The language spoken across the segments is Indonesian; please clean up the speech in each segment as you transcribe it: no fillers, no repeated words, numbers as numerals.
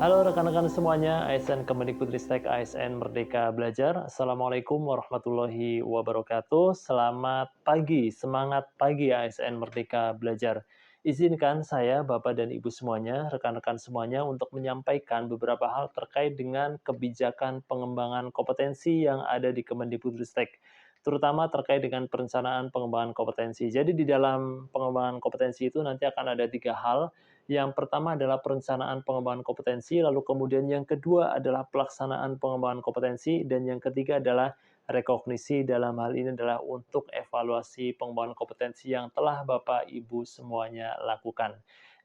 Halo rekan-rekan semuanya, ASN Kemendikbudristek ASN Merdeka Belajar. Assalamualaikum warahmatullahi wabarakatuh. Selamat pagi, semangat pagi ASN Merdeka Belajar. Izinkan saya, Bapak dan Ibu semuanya, rekan-rekan semuanya untuk menyampaikan beberapa hal terkait dengan kebijakan pengembangan kompetensi yang ada di Kemendikbudristek, terutama terkait dengan perencanaan pengembangan kompetensi. Jadi di dalam pengembangan kompetensi itu nanti akan ada tiga hal. Yang pertama adalah perencanaan pengembangan kompetensi, lalu kemudian yang kedua adalah pelaksanaan pengembangan kompetensi, dan yang ketiga adalah rekognisi. Dalam hal ini adalah untuk evaluasi pengembangan kompetensi yang telah Bapak Ibu semuanya lakukan.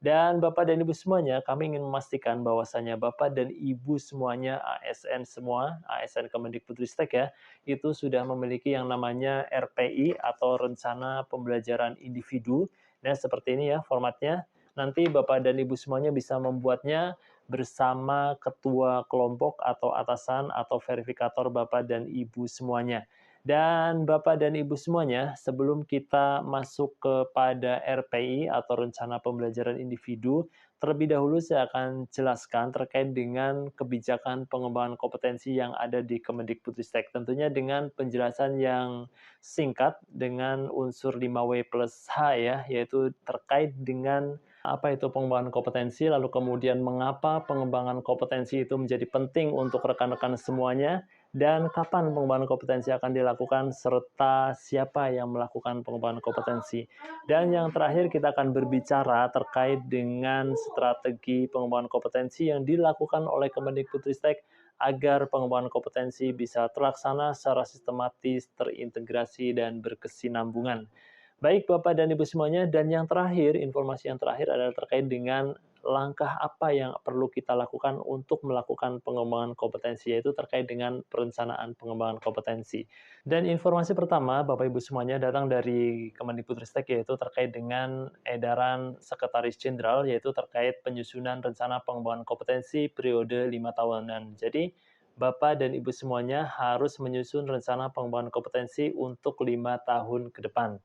Dan Bapak dan Ibu semuanya, kami ingin memastikan bahwasanya Bapak dan Ibu semuanya ASN semua, ASN Kemendikbudristek ya, itu sudah memiliki yang namanya RPI atau Rencana Pembelajaran Individu. Nah, seperti ini ya formatnya. Nanti Bapak dan Ibu semuanya bisa membuatnya bersama ketua kelompok atau atasan atau verifikator Bapak dan Ibu semuanya. Dan Bapak dan Ibu semuanya, sebelum kita masuk kepada RPI atau Rencana Pembelajaran Individu, terlebih dahulu saya akan jelaskan terkait dengan kebijakan pengembangan kompetensi yang ada di Kemendikbudristek. Tentunya dengan penjelasan yang singkat dengan unsur 5W plus H ya, yaitu terkait dengan apa itu pengembangan kompetensi, lalu kemudian mengapa pengembangan kompetensi itu menjadi penting untuk rekan-rekan semuanya, dan kapan pengembangan kompetensi akan dilakukan, serta siapa yang melakukan pengembangan kompetensi. Dan yang terakhir kita akan berbicara terkait dengan strategi pengembangan kompetensi yang dilakukan oleh Kemendikbudristek agar pengembangan kompetensi bisa terlaksana secara sistematis, terintegrasi, dan berkesinambungan. Baik Bapak dan Ibu semuanya, dan yang terakhir, informasi yang terakhir adalah terkait dengan langkah apa yang perlu kita lakukan untuk melakukan pengembangan kompetensi, yaitu terkait dengan perencanaan pengembangan kompetensi. Dan informasi pertama, Bapak Ibu semuanya, datang dari Kemendikbudristek, yaitu terkait dengan edaran Sekretaris Jenderal, yaitu terkait penyusunan rencana pengembangan kompetensi periode 5 tahunan. Jadi, Bapak dan Ibu semuanya harus menyusun rencana pengembangan kompetensi untuk 5 tahun ke depan.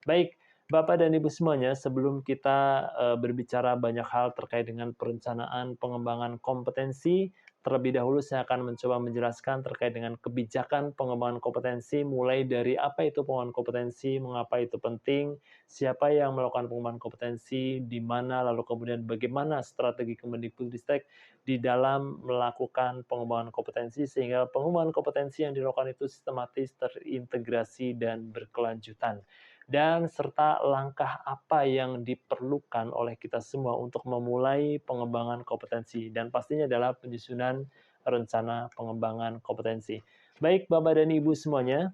Baik, Bapak dan Ibu semuanya, sebelum kita berbicara banyak hal terkait dengan perencanaan pengembangan kompetensi, terlebih dahulu saya akan mencoba menjelaskan terkait dengan kebijakan pengembangan kompetensi, mulai dari apa itu pengembangan kompetensi, mengapa itu penting, siapa yang melakukan pengembangan kompetensi, di mana, lalu kemudian bagaimana strategi Kemendikbudristek di dalam melakukan pengembangan kompetensi, sehingga pengembangan kompetensi yang dilakukan itu sistematis, terintegrasi, dan berkelanjutan, dan serta langkah apa yang diperlukan oleh kita semua untuk memulai pengembangan kompetensi, dan pastinya adalah penyusunan rencana pengembangan kompetensi. Baik Bapak dan Ibu semuanya,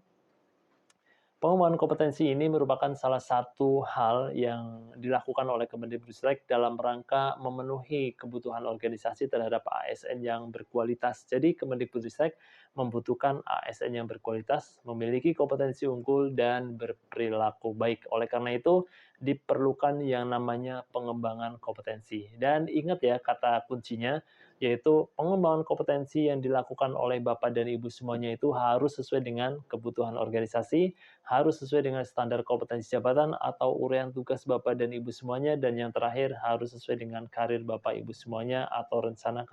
pengembangan kompetensi ini merupakan salah satu hal yang dilakukan oleh Kemendikbudristek dalam rangka memenuhi kebutuhan organisasi terhadap ASN yang berkualitas. Jadi Kemendikbudristek membutuhkan ASN yang berkualitas, memiliki kompetensi unggul, dan berperilaku baik. Oleh karena itu, diperlukan yang namanya pengembangan kompetensi. Dan ingat ya kata kuncinya, yaitu pengembangan kompetensi yang dilakukan oleh Bapak dan Ibu semuanya itu harus sesuai dengan kebutuhan organisasi, harus sesuai dengan standar kompetensi jabatan atau uraian tugas Bapak dan Ibu semuanya, dan yang terakhir harus sesuai dengan karir Bapak Ibu semuanya atau rencana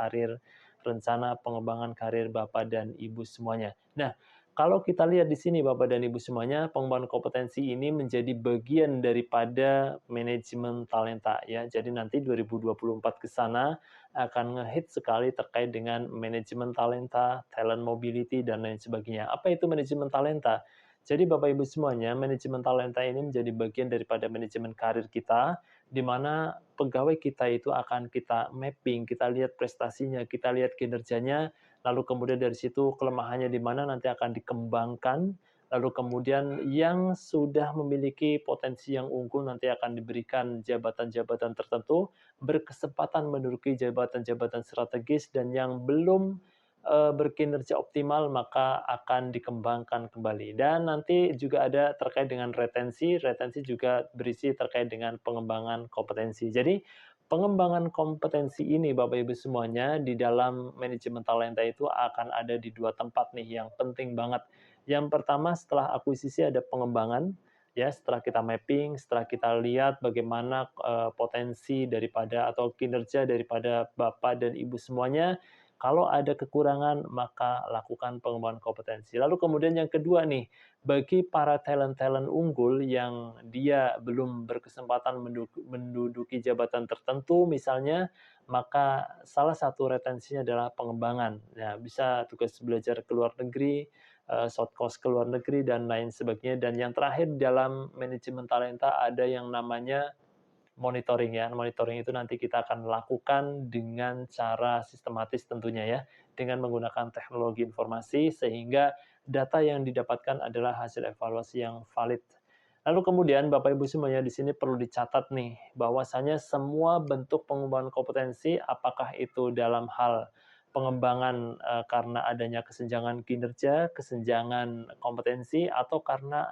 pengembangan karir Bapak dan Ibu semuanya. Nah, kalau kita lihat di sini Bapak dan Ibu semuanya, pengembangan kompetensi ini menjadi bagian daripada manajemen talenta ya. Jadi nanti 2024 ke sana akan ngehit sekali terkait dengan manajemen talenta, talent mobility, dan lain sebagainya. Apa itu manajemen talenta? Jadi Bapak Ibu semuanya, manajemen talenta ini menjadi bagian daripada manajemen karir kita, di mana pegawai kita itu akan kita mapping, kita lihat prestasinya, kita lihat kinerjanya, lalu kemudian dari situ kelemahannya di mana nanti akan dikembangkan, lalu kemudian yang sudah memiliki potensi yang unggul nanti akan diberikan jabatan-jabatan tertentu, berkesempatan menduduki jabatan-jabatan strategis, dan yang belum berkinerja optimal maka akan dikembangkan kembali. Dan nanti juga ada terkait dengan retensi, retensi juga berisi terkait dengan pengembangan kompetensi. Jadi, pengembangan kompetensi ini Bapak Ibu semuanya di dalam manajemen talenta itu akan ada di 2 tempat nih yang penting banget. Yang pertama setelah akuisisi ada pengembangan, ya setelah kita mapping, setelah kita lihat bagaimana, potensi daripada atau kinerja daripada Bapak dan Ibu semuanya, kalau ada kekurangan maka lakukan pengembangan kompetensi. Lalu kemudian yang kedua nih, bagi para talent-talent unggul yang dia belum berkesempatan menduduki jabatan tertentu misalnya, maka salah satu retensinya adalah pengembangan. Ya, bisa tugas belajar ke luar negeri, short course ke luar negeri dan lain sebagainya. Dan yang terakhir dalam manajemen talenta ada yang namanya monitoring ya. Monitoring itu nanti kita akan lakukan dengan cara sistematis tentunya ya, dengan menggunakan teknologi informasi sehingga data yang didapatkan adalah hasil evaluasi yang valid. Lalu kemudian Bapak Ibu semuanya di sini perlu dicatat nih, bahwasanya semua bentuk pengembangan kompetensi apakah itu dalam hal pengembangan, karena adanya kesenjangan kinerja, kesenjangan kompetensi, atau karena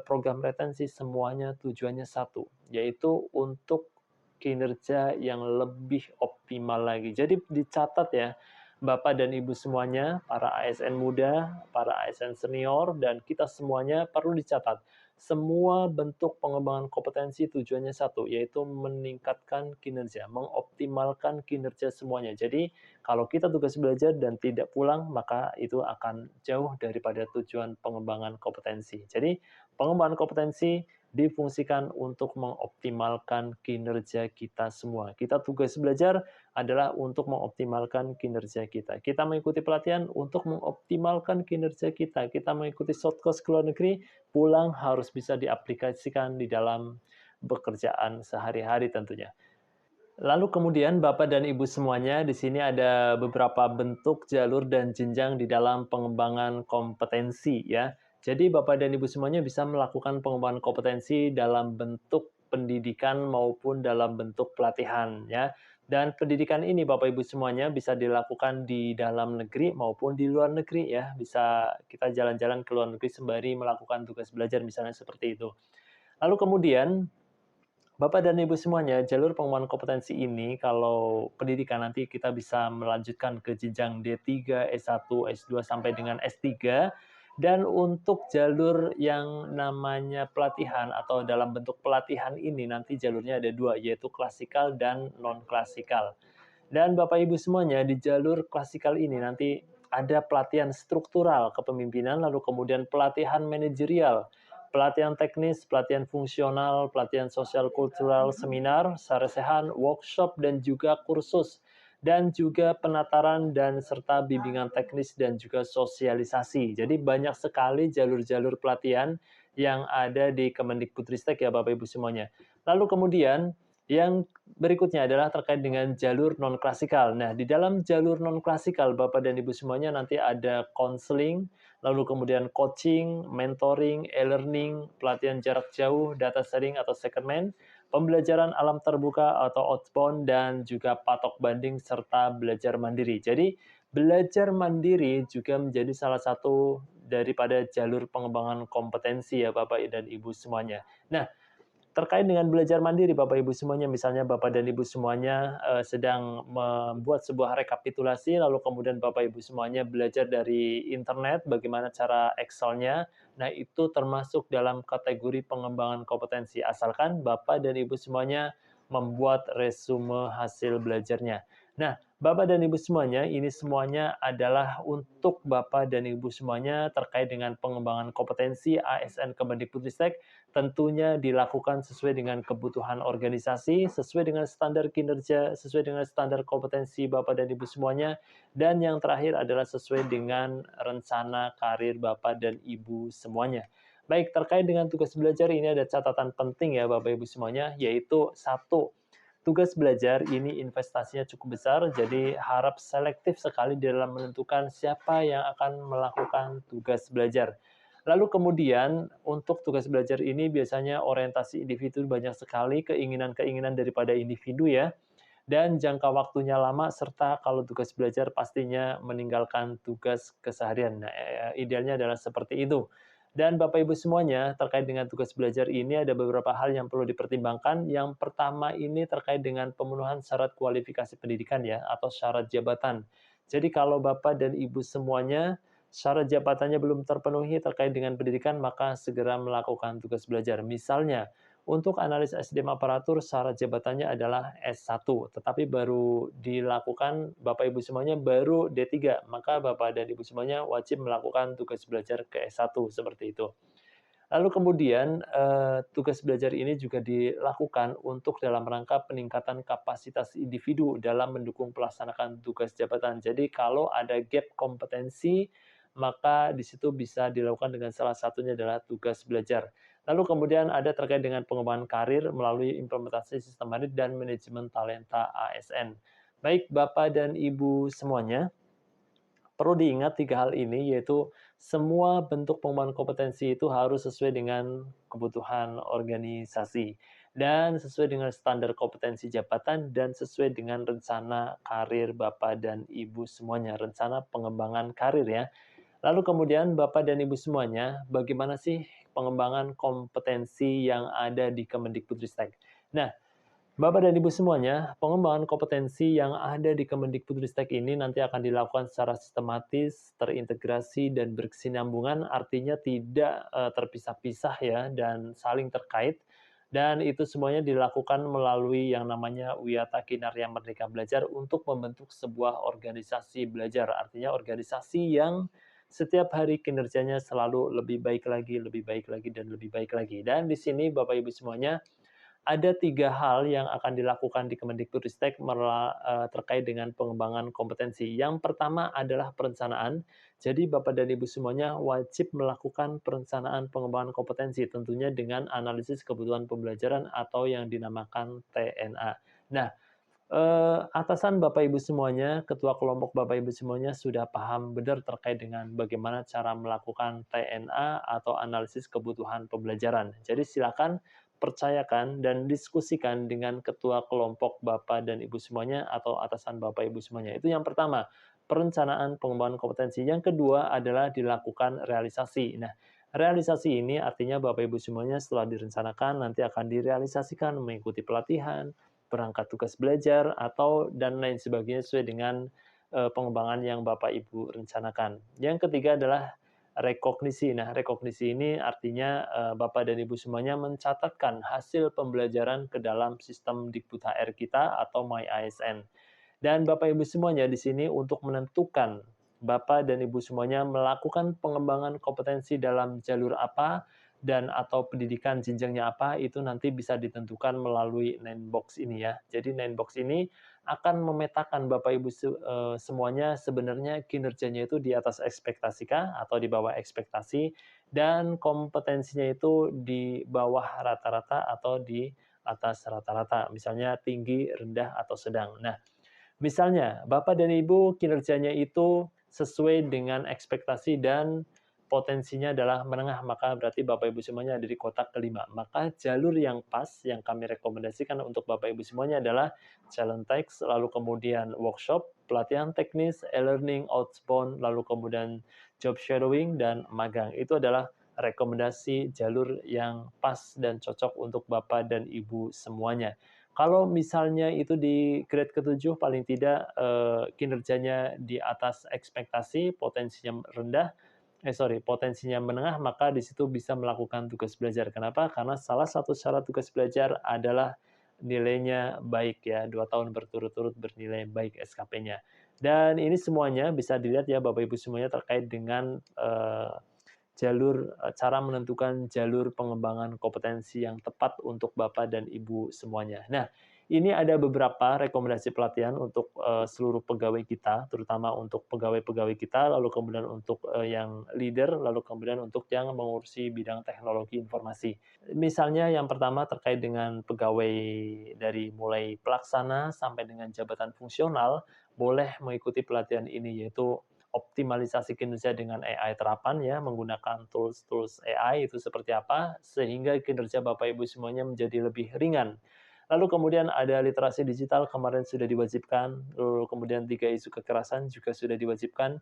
program retensi semuanya tujuannya satu, yaitu untuk kinerja yang lebih optimal lagi. Jadi dicatat ya, Bapak dan Ibu semuanya, para ASN muda, para ASN senior, dan kita semuanya perlu dicatat. Semua bentuk pengembangan kompetensi tujuannya satu, yaitu meningkatkan kinerja, mengoptimalkan kinerja semuanya. Jadi, kalau kita tugas belajar dan tidak pulang, maka itu akan jauh daripada tujuan pengembangan kompetensi. Jadi, pengembangan kompetensi difungsikan untuk mengoptimalkan kinerja kita semua. Kita tugas belajar adalah untuk mengoptimalkan kinerja kita. Kita mengikuti pelatihan untuk mengoptimalkan kinerja kita. Kita mengikuti short course ke luar negeri, pulang harus bisa diaplikasikan di dalam pekerjaan sehari-hari tentunya. Lalu kemudian Bapak dan Ibu semuanya, di sini ada beberapa bentuk, jalur, dan jenjang di dalam pengembangan kompetensi ya. Jadi Bapak dan Ibu semuanya bisa melakukan pengembangan kompetensi dalam bentuk pendidikan maupun dalam bentuk pelatihan ya. Dan pendidikan ini Bapak Ibu semuanya bisa dilakukan di dalam negeri maupun di luar negeri ya. Bisa kita jalan-jalan ke luar negeri sembari melakukan tugas belajar misalnya seperti itu. Lalu kemudian Bapak dan Ibu semuanya, jalur pengembangan kompetensi ini kalau pendidikan nanti kita bisa melanjutkan ke jenjang D3, S1, S2 sampai dengan S3. Dan untuk jalur yang namanya pelatihan atau dalam bentuk pelatihan ini nanti jalurnya ada dua, yaitu klasikal dan non-klasikal. Dan Bapak Ibu semuanya di jalur klasikal ini nanti ada pelatihan struktural kepemimpinan, lalu kemudian pelatihan manajerial, pelatihan teknis, pelatihan fungsional, pelatihan sosial kultural, seminar, saresehan, workshop, dan juga kursus. Dan juga penataran dan serta bimbingan teknis dan juga sosialisasi. Jadi banyak sekali jalur-jalur pelatihan yang ada di Kemendikbudristek ya Bapak Ibu semuanya. Lalu kemudian yang berikutnya adalah terkait dengan jalur non-klasikal. Nah, di dalam jalur non-klasikal, Bapak dan Ibu semuanya nanti ada konseling, lalu kemudian coaching, mentoring, e-learning, pelatihan jarak jauh, data sharing atau secondment, pembelajaran alam terbuka atau outbound, dan juga patok banding serta belajar mandiri. Jadi, belajar mandiri juga menjadi salah satu daripada jalur pengembangan kompetensi ya Bapak dan Ibu semuanya. Nah, terkait dengan belajar mandiri Bapak Ibu semuanya, misalnya Bapak dan Ibu semuanya, sedang membuat sebuah rekapitulasi, lalu kemudian Bapak Ibu semuanya belajar dari internet bagaimana cara Excel-nya. Nah, itu termasuk dalam kategori pengembangan kompetensi, asalkan Bapak dan Ibu semuanya membuat resume hasil belajarnya. Nah, Bapak dan Ibu semuanya, ini semuanya adalah untuk Bapak dan Ibu semuanya terkait dengan pengembangan kompetensi ASN Kemendikbudristek. Tentunya dilakukan sesuai dengan kebutuhan organisasi, sesuai dengan standar kinerja, sesuai dengan standar kompetensi Bapak dan Ibu semuanya, dan yang terakhir adalah sesuai dengan rencana karir Bapak dan Ibu semuanya. Baik, terkait dengan tugas belajar ini ada catatan penting ya Bapak Ibu semuanya, yaitu satu, tugas belajar ini investasinya cukup besar, jadi harap selektif sekali dalam menentukan siapa yang akan melakukan tugas belajar. Lalu kemudian untuk tugas belajar ini biasanya orientasi individu banyak sekali, keinginan-keinginan daripada individu ya, dan jangka waktunya lama serta kalau tugas belajar pastinya meninggalkan tugas keseharian. Nah, idealnya adalah seperti itu. Dan Bapak Ibu semuanya, terkait dengan tugas belajar ini ada beberapa hal yang perlu dipertimbangkan. Yang pertama ini terkait dengan pemenuhan syarat kualifikasi pendidikan ya, atau syarat jabatan. Jadi kalau Bapak dan Ibu semuanya syarat jabatannya belum terpenuhi terkait dengan pendidikan, maka segera melakukan tugas belajar. Misalnya, untuk analis SDM aparatur, syarat jabatannya adalah S1, tetapi baru dilakukan Bapak Ibu semuanya baru D3, maka Bapak dan Ibu semuanya wajib melakukan tugas belajar ke S1, seperti itu. Lalu kemudian, tugas belajar ini juga dilakukan untuk dalam rangka peningkatan kapasitas individu dalam mendukung pelaksanaan tugas jabatan. Jadi kalau ada gap kompetensi, maka di situ bisa dilakukan dengan salah satunya adalah tugas belajar. Lalu kemudian ada terkait dengan pengembangan karir melalui implementasi sistem manit dan manajemen talenta ASN. Baik Bapak dan Ibu semuanya, perlu diingat 3 hal ini, yaitu semua bentuk pengembangan kompetensi itu harus sesuai dengan kebutuhan organisasi, dan sesuai dengan standar kompetensi jabatan, dan sesuai dengan rencana karir Bapak dan Ibu semuanya, rencana pengembangan karir ya. Lalu kemudian Bapak dan Ibu semuanya, bagaimana sih pengembangan kompetensi yang ada di Kemendikbudristek? Nah, Bapak dan Ibu semuanya, pengembangan kompetensi yang ada di Kemendikbudristek ini nanti akan dilakukan secara sistematis, terintegrasi, dan berkesinambungan, artinya tidak terpisah-pisah ya, dan saling terkait. Dan itu semuanya dilakukan melalui yang namanya Wiyata Kinarya Merdeka Belajar untuk membentuk sebuah organisasi belajar. Artinya organisasi yang setiap hari kinerjanya selalu lebih baik lagi, lebih baik lagi, dan lebih baik lagi. Dan di sini Bapak Ibu semuanya, ada 3 hal yang akan dilakukan di Kemendikbudristek terkait dengan pengembangan kompetensi. Yang pertama adalah perencanaan. Jadi Bapak dan Ibu semuanya wajib melakukan perencanaan pengembangan kompetensi, tentunya dengan analisis kebutuhan pembelajaran atau yang dinamakan TNA. Nah, atasan Bapak Ibu semuanya, ketua kelompok Bapak Ibu semuanya sudah paham benar terkait dengan bagaimana cara melakukan TNA atau analisis kebutuhan pembelajaran. Jadi silakan percayakan dan diskusikan dengan ketua kelompok Bapak dan Ibu semuanya atau atasan Bapak Ibu semuanya. Itu yang pertama, perencanaan pengembangan kompetensi. Yang kedua adalah dilakukan realisasi. Nah, realisasi ini artinya Bapak Ibu semuanya setelah direncanakan nanti akan direalisasikan mengikuti pelatihan, berangkat tugas belajar, atau dan lain sebagainya sesuai dengan pengembangan yang Bapak Ibu rencanakan. Yang ketiga adalah rekognisi. Nah, rekognisi ini artinya Bapak dan Ibu semuanya mencatatkan hasil pembelajaran ke dalam sistem Dikbud HR kita atau MyASN. Dan Bapak Ibu semuanya di sini untuk menentukan Bapak dan Ibu semuanya melakukan pengembangan kompetensi dalam jalur apa dan atau pendidikan jenjangnya apa, itu nanti bisa ditentukan melalui Ninebox ini ya. Jadi Ninebox ini akan memetakan Bapak Ibu semuanya sebenarnya kinerjanya itu di atas ekspektasi kah atau di bawah ekspektasi, dan kompetensinya itu di bawah rata-rata atau di atas rata-rata, misalnya tinggi, rendah, atau sedang. Nah, misalnya, Bapak dan Ibu kinerjanya itu sesuai dengan ekspektasi dan potensinya adalah menengah, maka berarti Bapak Ibu semuanya ada di kotak kelima. Maka jalur yang pas yang kami rekomendasikan untuk Bapak Ibu semuanya adalah challenge text, lalu kemudian workshop, pelatihan teknis, e-learning, outbound, lalu kemudian job shadowing, dan magang. Itu adalah rekomendasi jalur yang pas dan cocok untuk Bapak dan Ibu semuanya. Kalau misalnya itu di grade ketujuh paling tidak, kinerjanya di atas ekspektasi, potensinya rendah, potensinya menengah, maka di situ bisa melakukan tugas belajar. Kenapa? Karena salah satu syarat tugas belajar adalah nilainya baik ya, 2 tahun berturut-turut bernilai baik SKP-nya. Dan ini semuanya bisa dilihat ya Bapak Ibu semuanya terkait dengan, cara menentukan jalur pengembangan kompetensi yang tepat untuk Bapak dan Ibu semuanya. Nah, ini ada beberapa rekomendasi pelatihan untuk, seluruh pegawai kita, terutama untuk pegawai-pegawai kita, lalu kemudian untuk, yang leader, lalu kemudian untuk yang mengurusi bidang teknologi informasi. Misalnya yang pertama terkait dengan pegawai dari mulai pelaksana sampai dengan jabatan fungsional, boleh mengikuti pelatihan ini, yaitu optimalisasi kinerja dengan AI terapan ya, menggunakan tools-tools AI itu seperti apa, sehingga kinerja Bapak Ibu semuanya menjadi lebih ringan. Lalu kemudian ada literasi digital kemarin sudah diwajibkan, lalu kemudian 3 isu kekerasan juga sudah diwajibkan.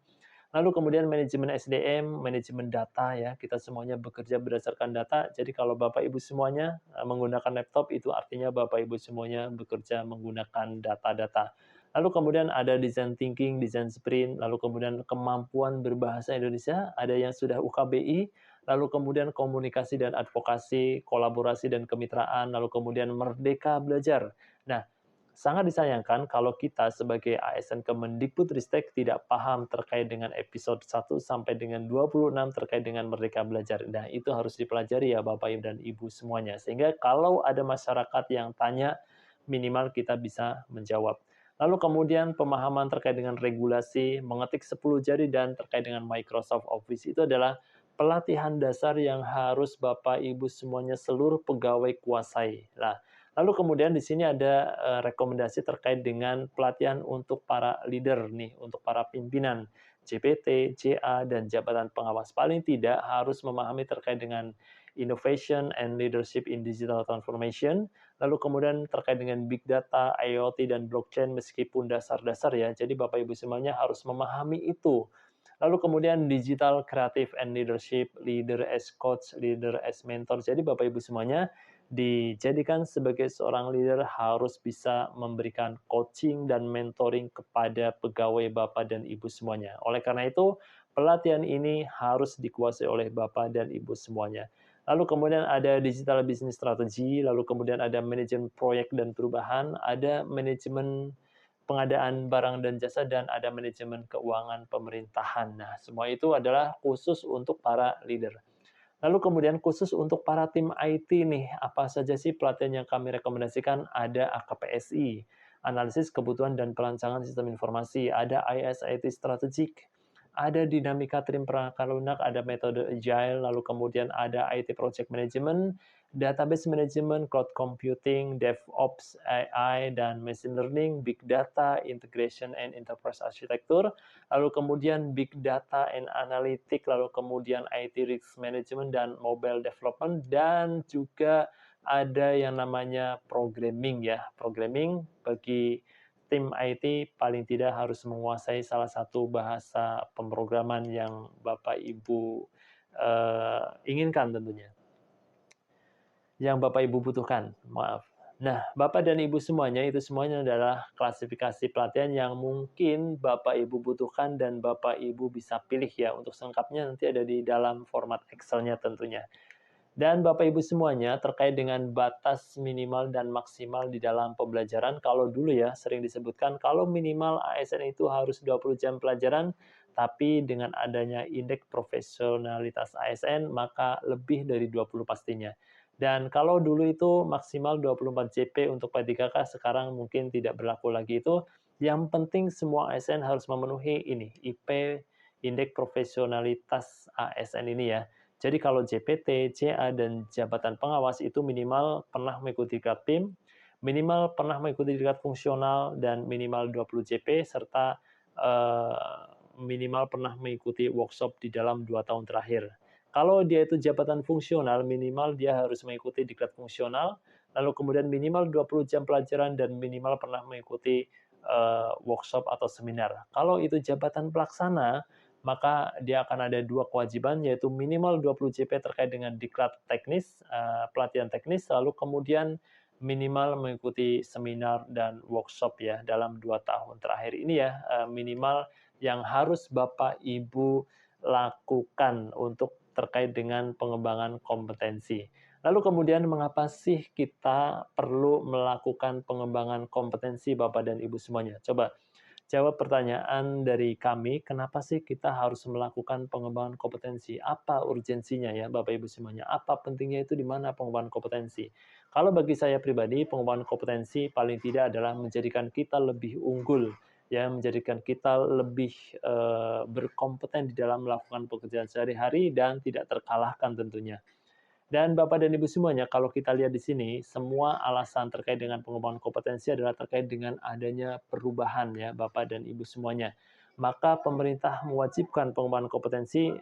Lalu kemudian manajemen SDM, manajemen data ya, kita semuanya bekerja berdasarkan data. Jadi kalau Bapak Ibu semuanya menggunakan laptop itu artinya Bapak Ibu semuanya bekerja menggunakan data-data. Lalu kemudian ada design thinking, design sprint, lalu kemudian kemampuan berbahasa Indonesia, ada yang sudah UKBI, lalu kemudian komunikasi dan advokasi, kolaborasi dan kemitraan, lalu kemudian merdeka belajar. Nah, sangat disayangkan kalau kita sebagai ASN Kemendikbudristek tidak paham terkait dengan episode 1 sampai dengan 26 terkait dengan Merdeka Belajar. Nah, itu harus dipelajari ya Bapak Ibu dan Ibu semuanya. Sehingga kalau ada masyarakat yang tanya, minimal kita bisa menjawab. Lalu kemudian pemahaman terkait dengan regulasi, mengetik 10 jari dan terkait dengan Microsoft Office itu adalah pelatihan dasar yang harus Bapak Ibu semuanya seluruh pegawai kuasai. Nah, lalu kemudian di sini ada rekomendasi terkait dengan pelatihan untuk para leader nih, untuk para pimpinan JPT, JA, dan jabatan pengawas. Paling tidak harus memahami terkait dengan innovation and leadership in digital transformation, lalu kemudian terkait dengan big data, IoT, dan blockchain meskipun dasar-dasar ya. Jadi Bapak Ibu semuanya harus memahami itu. Lalu kemudian digital creative and leadership, leader as coach, leader as mentor. Jadi Bapak Ibu semuanya dijadikan sebagai seorang leader harus bisa memberikan coaching dan mentoring kepada pegawai Bapak dan Ibu semuanya. Oleh karena itu, pelatihan ini harus dikuasai oleh Bapak dan Ibu semuanya. Lalu kemudian ada digital business strategy, lalu kemudian ada manajemen proyek dan perubahan, ada manajemen pengadaan barang dan jasa, dan ada manajemen keuangan pemerintahan. Nah, semua itu adalah khusus untuk para leader. Lalu kemudian khusus untuk para tim IT nih, apa saja sih pelatihan yang kami rekomendasikan? Ada AKPSI, analisis kebutuhan dan perancangan sistem informasi, ada ISIT strategik, ada dinamika tim perangkat lunak, ada metode agile, lalu kemudian ada IT project management, database management, cloud computing, DevOps, AI, dan machine learning, big data, integration and enterprise architecture, lalu kemudian big data and analytic, lalu kemudian IT risk management dan mobile development, dan juga ada yang namanya programming ya. Programming bagi tim IT paling tidak harus menguasai salah satu bahasa pemrograman yang Bapak Ibu inginkan tentunya, yang Bapak Ibu butuhkan, maaf. Nah, Bapak dan Ibu semuanya, itu semuanya adalah klasifikasi pelatihan yang mungkin Bapak Ibu butuhkan dan Bapak Ibu bisa pilih ya. Untuk selengkapnya nanti ada di dalam format Excel-nya tentunya. Dan Bapak Ibu semuanya terkait dengan batas minimal dan maksimal di dalam pembelajaran, kalau dulu ya sering disebutkan kalau minimal ASN itu harus 20 jam pelajaran, tapi dengan adanya indeks profesionalitas ASN maka lebih dari 20 pastinya. Dan kalau dulu itu maksimal 24 JP untuk P3K, sekarang mungkin tidak berlaku lagi itu. Yang penting semua ASN harus memenuhi ini, IP, indeks profesionalitas ASN ini ya. Jadi kalau JPT, CA, dan jabatan pengawas itu minimal pernah mengikuti diklat PIM, minimal pernah mengikuti diklat fungsional, dan minimal 20 JP, serta minimal pernah mengikuti workshop di dalam 2 tahun terakhir. Kalau dia itu jabatan fungsional, minimal dia harus mengikuti diklat fungsional, lalu kemudian minimal 20 jam pelajaran, dan minimal pernah mengikuti workshop atau seminar. Kalau itu jabatan pelaksana, maka dia akan ada 2 kewajiban, yaitu minimal 20 JP terkait dengan diklat teknis, pelatihan teknis, lalu kemudian minimal mengikuti seminar dan workshop ya dalam 2 tahun terakhir ini ya, minimal yang harus Bapak Ibu lakukan untuk terkait dengan pengembangan kompetensi. Lalu kemudian mengapa sih kita perlu melakukan pengembangan kompetensi Bapak dan Ibu semuanya? Coba jawab pertanyaan dari kami, kenapa sih kita harus melakukan pengembangan kompetensi? Apa urgensinya ya Bapak Ibu semuanya? Apa pentingnya itu di mana pengembangan kompetensi? Kalau bagi saya pribadi, pengembangan kompetensi paling tidak adalah menjadikan kita lebih unggul, ya, menjadikan kita lebih berkompeten di dalam melakukan pekerjaan sehari-hari dan tidak terkalahkan tentunya. Dan Bapak dan Ibu semuanya, kalau kita lihat di sini, semua alasan terkait dengan pengembangan kompetensi adalah terkait dengan adanya perubahan ya, Bapak dan Ibu semuanya. Maka pemerintah mewajibkan pengembangan kompetensi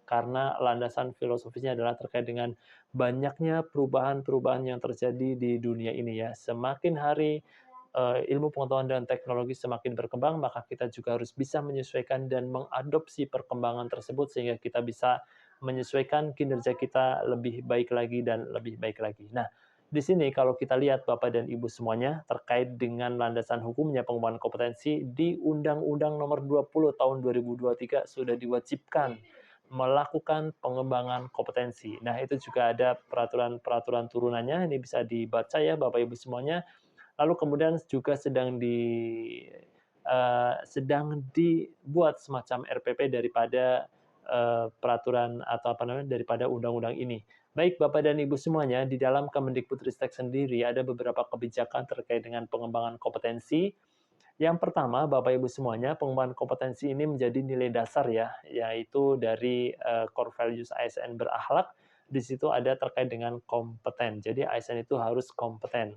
karena landasan filosofisnya adalah terkait dengan banyaknya perubahan-perubahan yang terjadi di dunia ini ya. Semakin hari ilmu pengetahuan dan teknologi semakin berkembang, maka kita juga harus bisa menyesuaikan dan mengadopsi perkembangan tersebut sehingga kita bisa menyesuaikan kinerja kita lebih baik lagi dan lebih baik lagi. Nah, Di sini kalau kita lihat Bapak dan Ibu semuanya, terkait dengan landasan hukumnya pengembangan kompetensi, di Undang-Undang Nomor 20 Tahun 2023 sudah diwajibkan melakukan pengembangan kompetensi. Nah, itu juga ada peraturan-peraturan turunannya, ini bisa dibaca ya Bapak Ibu semuanya. Lalu kemudian juga sedang dibuat semacam RPP daripada, peraturan atau apa namanya, daripada undang-undang ini. Baik Bapak dan Ibu semuanya, di dalam Kemendikbudristek sendiri ada beberapa kebijakan terkait dengan pengembangan kompetensi. Yang pertama, Bapak Ibu semuanya, pengembangan kompetensi ini menjadi nilai dasar ya, yaitu dari, core values ASN berakhlak. Di situ ada terkait dengan kompeten. Jadi ASN itu harus kompeten.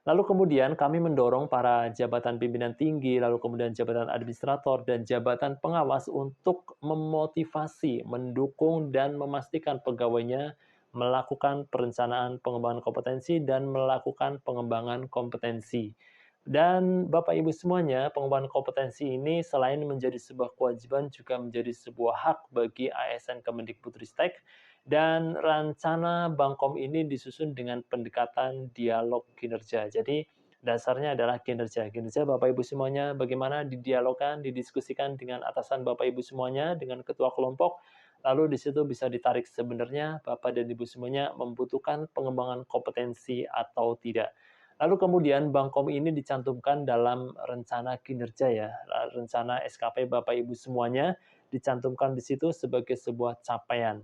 Lalu kemudian kami mendorong para jabatan pimpinan tinggi, lalu kemudian jabatan administrator dan jabatan pengawas untuk memotivasi, mendukung, dan memastikan pegawainya melakukan perencanaan pengembangan kompetensi dan melakukan pengembangan kompetensi. Dan Bapak Ibu semuanya, pengembangan kompetensi ini selain menjadi sebuah kewajiban juga menjadi sebuah hak bagi ASN Kemendikbudristek, dan rencana Bangkom ini disusun dengan pendekatan dialog kinerja. Jadi dasarnya adalah kinerja. Kinerja Bapak Ibu semuanya bagaimana didialogkan, didiskusikan dengan atasan Bapak Ibu semuanya, dengan ketua kelompok, lalu di situ bisa ditarik sebenarnya Bapak dan Ibu semuanya membutuhkan pengembangan kompetensi atau tidak. Lalu kemudian Bangkom ini dicantumkan dalam rencana kinerja ya, rencana SKP Bapak Ibu semuanya dicantumkan di situ sebagai sebuah capaian.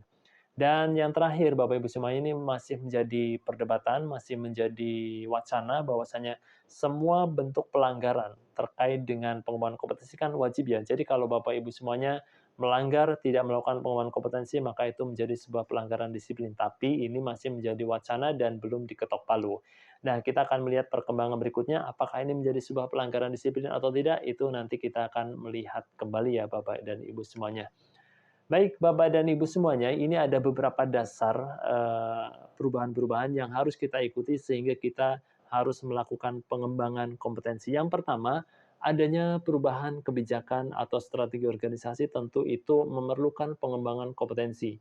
Dan yang terakhir, Bapak Ibu semuanya ini masih menjadi perdebatan, masih menjadi wacana bahwasanya semua bentuk pelanggaran terkait dengan pengembangan kompetensi kan wajib ya. Jadi kalau Bapak Ibu semuanya melanggar, tidak melakukan pengembangan kompetensi, maka itu menjadi sebuah pelanggaran disiplin. Tapi ini masih menjadi wacana dan belum diketok palu. Nah, kita akan melihat perkembangan berikutnya, apakah ini menjadi sebuah pelanggaran disiplin atau tidak, itu nanti kita akan melihat kembali ya Bapak dan Ibu semuanya. Baik, Bapak dan Ibu semuanya, ini ada beberapa dasar, perubahan-perubahan yang harus kita ikuti sehingga kita harus melakukan pengembangan kompetensi. Yang pertama, adanya perubahan kebijakan atau strategi organisasi tentu itu memerlukan pengembangan kompetensi.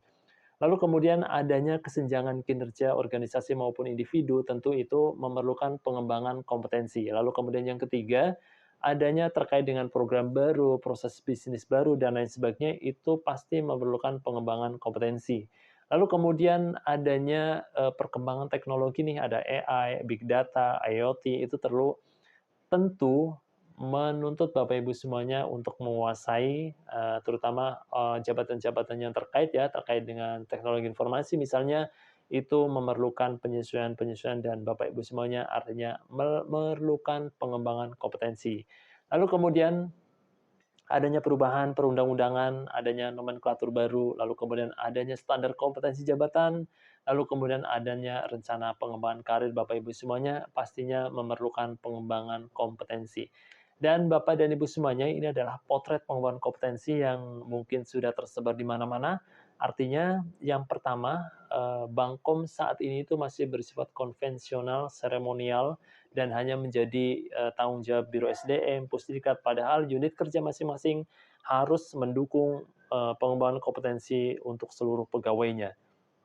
Lalu kemudian adanya kesenjangan kinerja organisasi maupun individu, tentu itu memerlukan pengembangan kompetensi. Lalu kemudian yang ketiga, adanya terkait dengan program baru, proses bisnis baru, dan lain sebagainya, itu pasti memerlukan pengembangan kompetensi. Lalu kemudian adanya perkembangan teknologi nih, ada AI, Big Data, IoT, itu tentu menuntut Bapak Ibu semuanya untuk menguasai, terutama, jabatan-jabatan yang terkait ya, terkait dengan teknologi informasi misalnya, itu memerlukan penyesuaian-penyesuaian dan Bapak Ibu semuanya artinya memerlukan pengembangan kompetensi. Lalu kemudian adanya perubahan perundang-undangan, adanya nomenklatur baru, lalu kemudian adanya standar kompetensi jabatan, lalu kemudian adanya rencana pengembangan karir Bapak Ibu semuanya, pastinya memerlukan pengembangan kompetensi. Dan Bapak dan Ibu semuanya, ini adalah potret pengembangan kompetensi yang mungkin sudah tersebar di mana-mana. Artinya, yang pertama, Bangkom saat ini itu masih bersifat konvensional, seremonial, dan hanya menjadi tanggung jawab Biro SDM, Pusdiklat, padahal unit kerja masing-masing harus mendukung pengembangan kompetensi untuk seluruh pegawainya.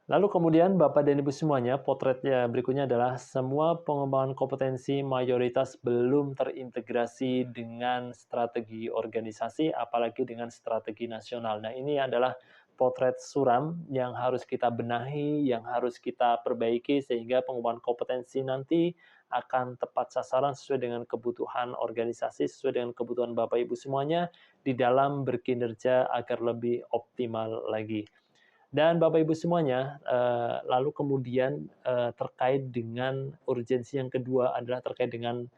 Lalu kemudian Bapak dan Ibu semuanya, potretnya berikutnya adalah semua pengembangan kompetensi mayoritas belum terintegrasi dengan strategi organisasi, apalagi dengan strategi nasional. Nah, ini adalah potret suram yang harus kita benahi, yang harus kita perbaiki, sehingga pengembangan kompetensi nanti akan tepat sasaran sesuai dengan kebutuhan organisasi, sesuai dengan kebutuhan Bapak Ibu semuanya, di dalam berkinerja agar lebih optimal lagi. Dan Bapak Ibu semuanya, lalu kemudian, terkait dengan urgensi yang kedua adalah terkait dengan,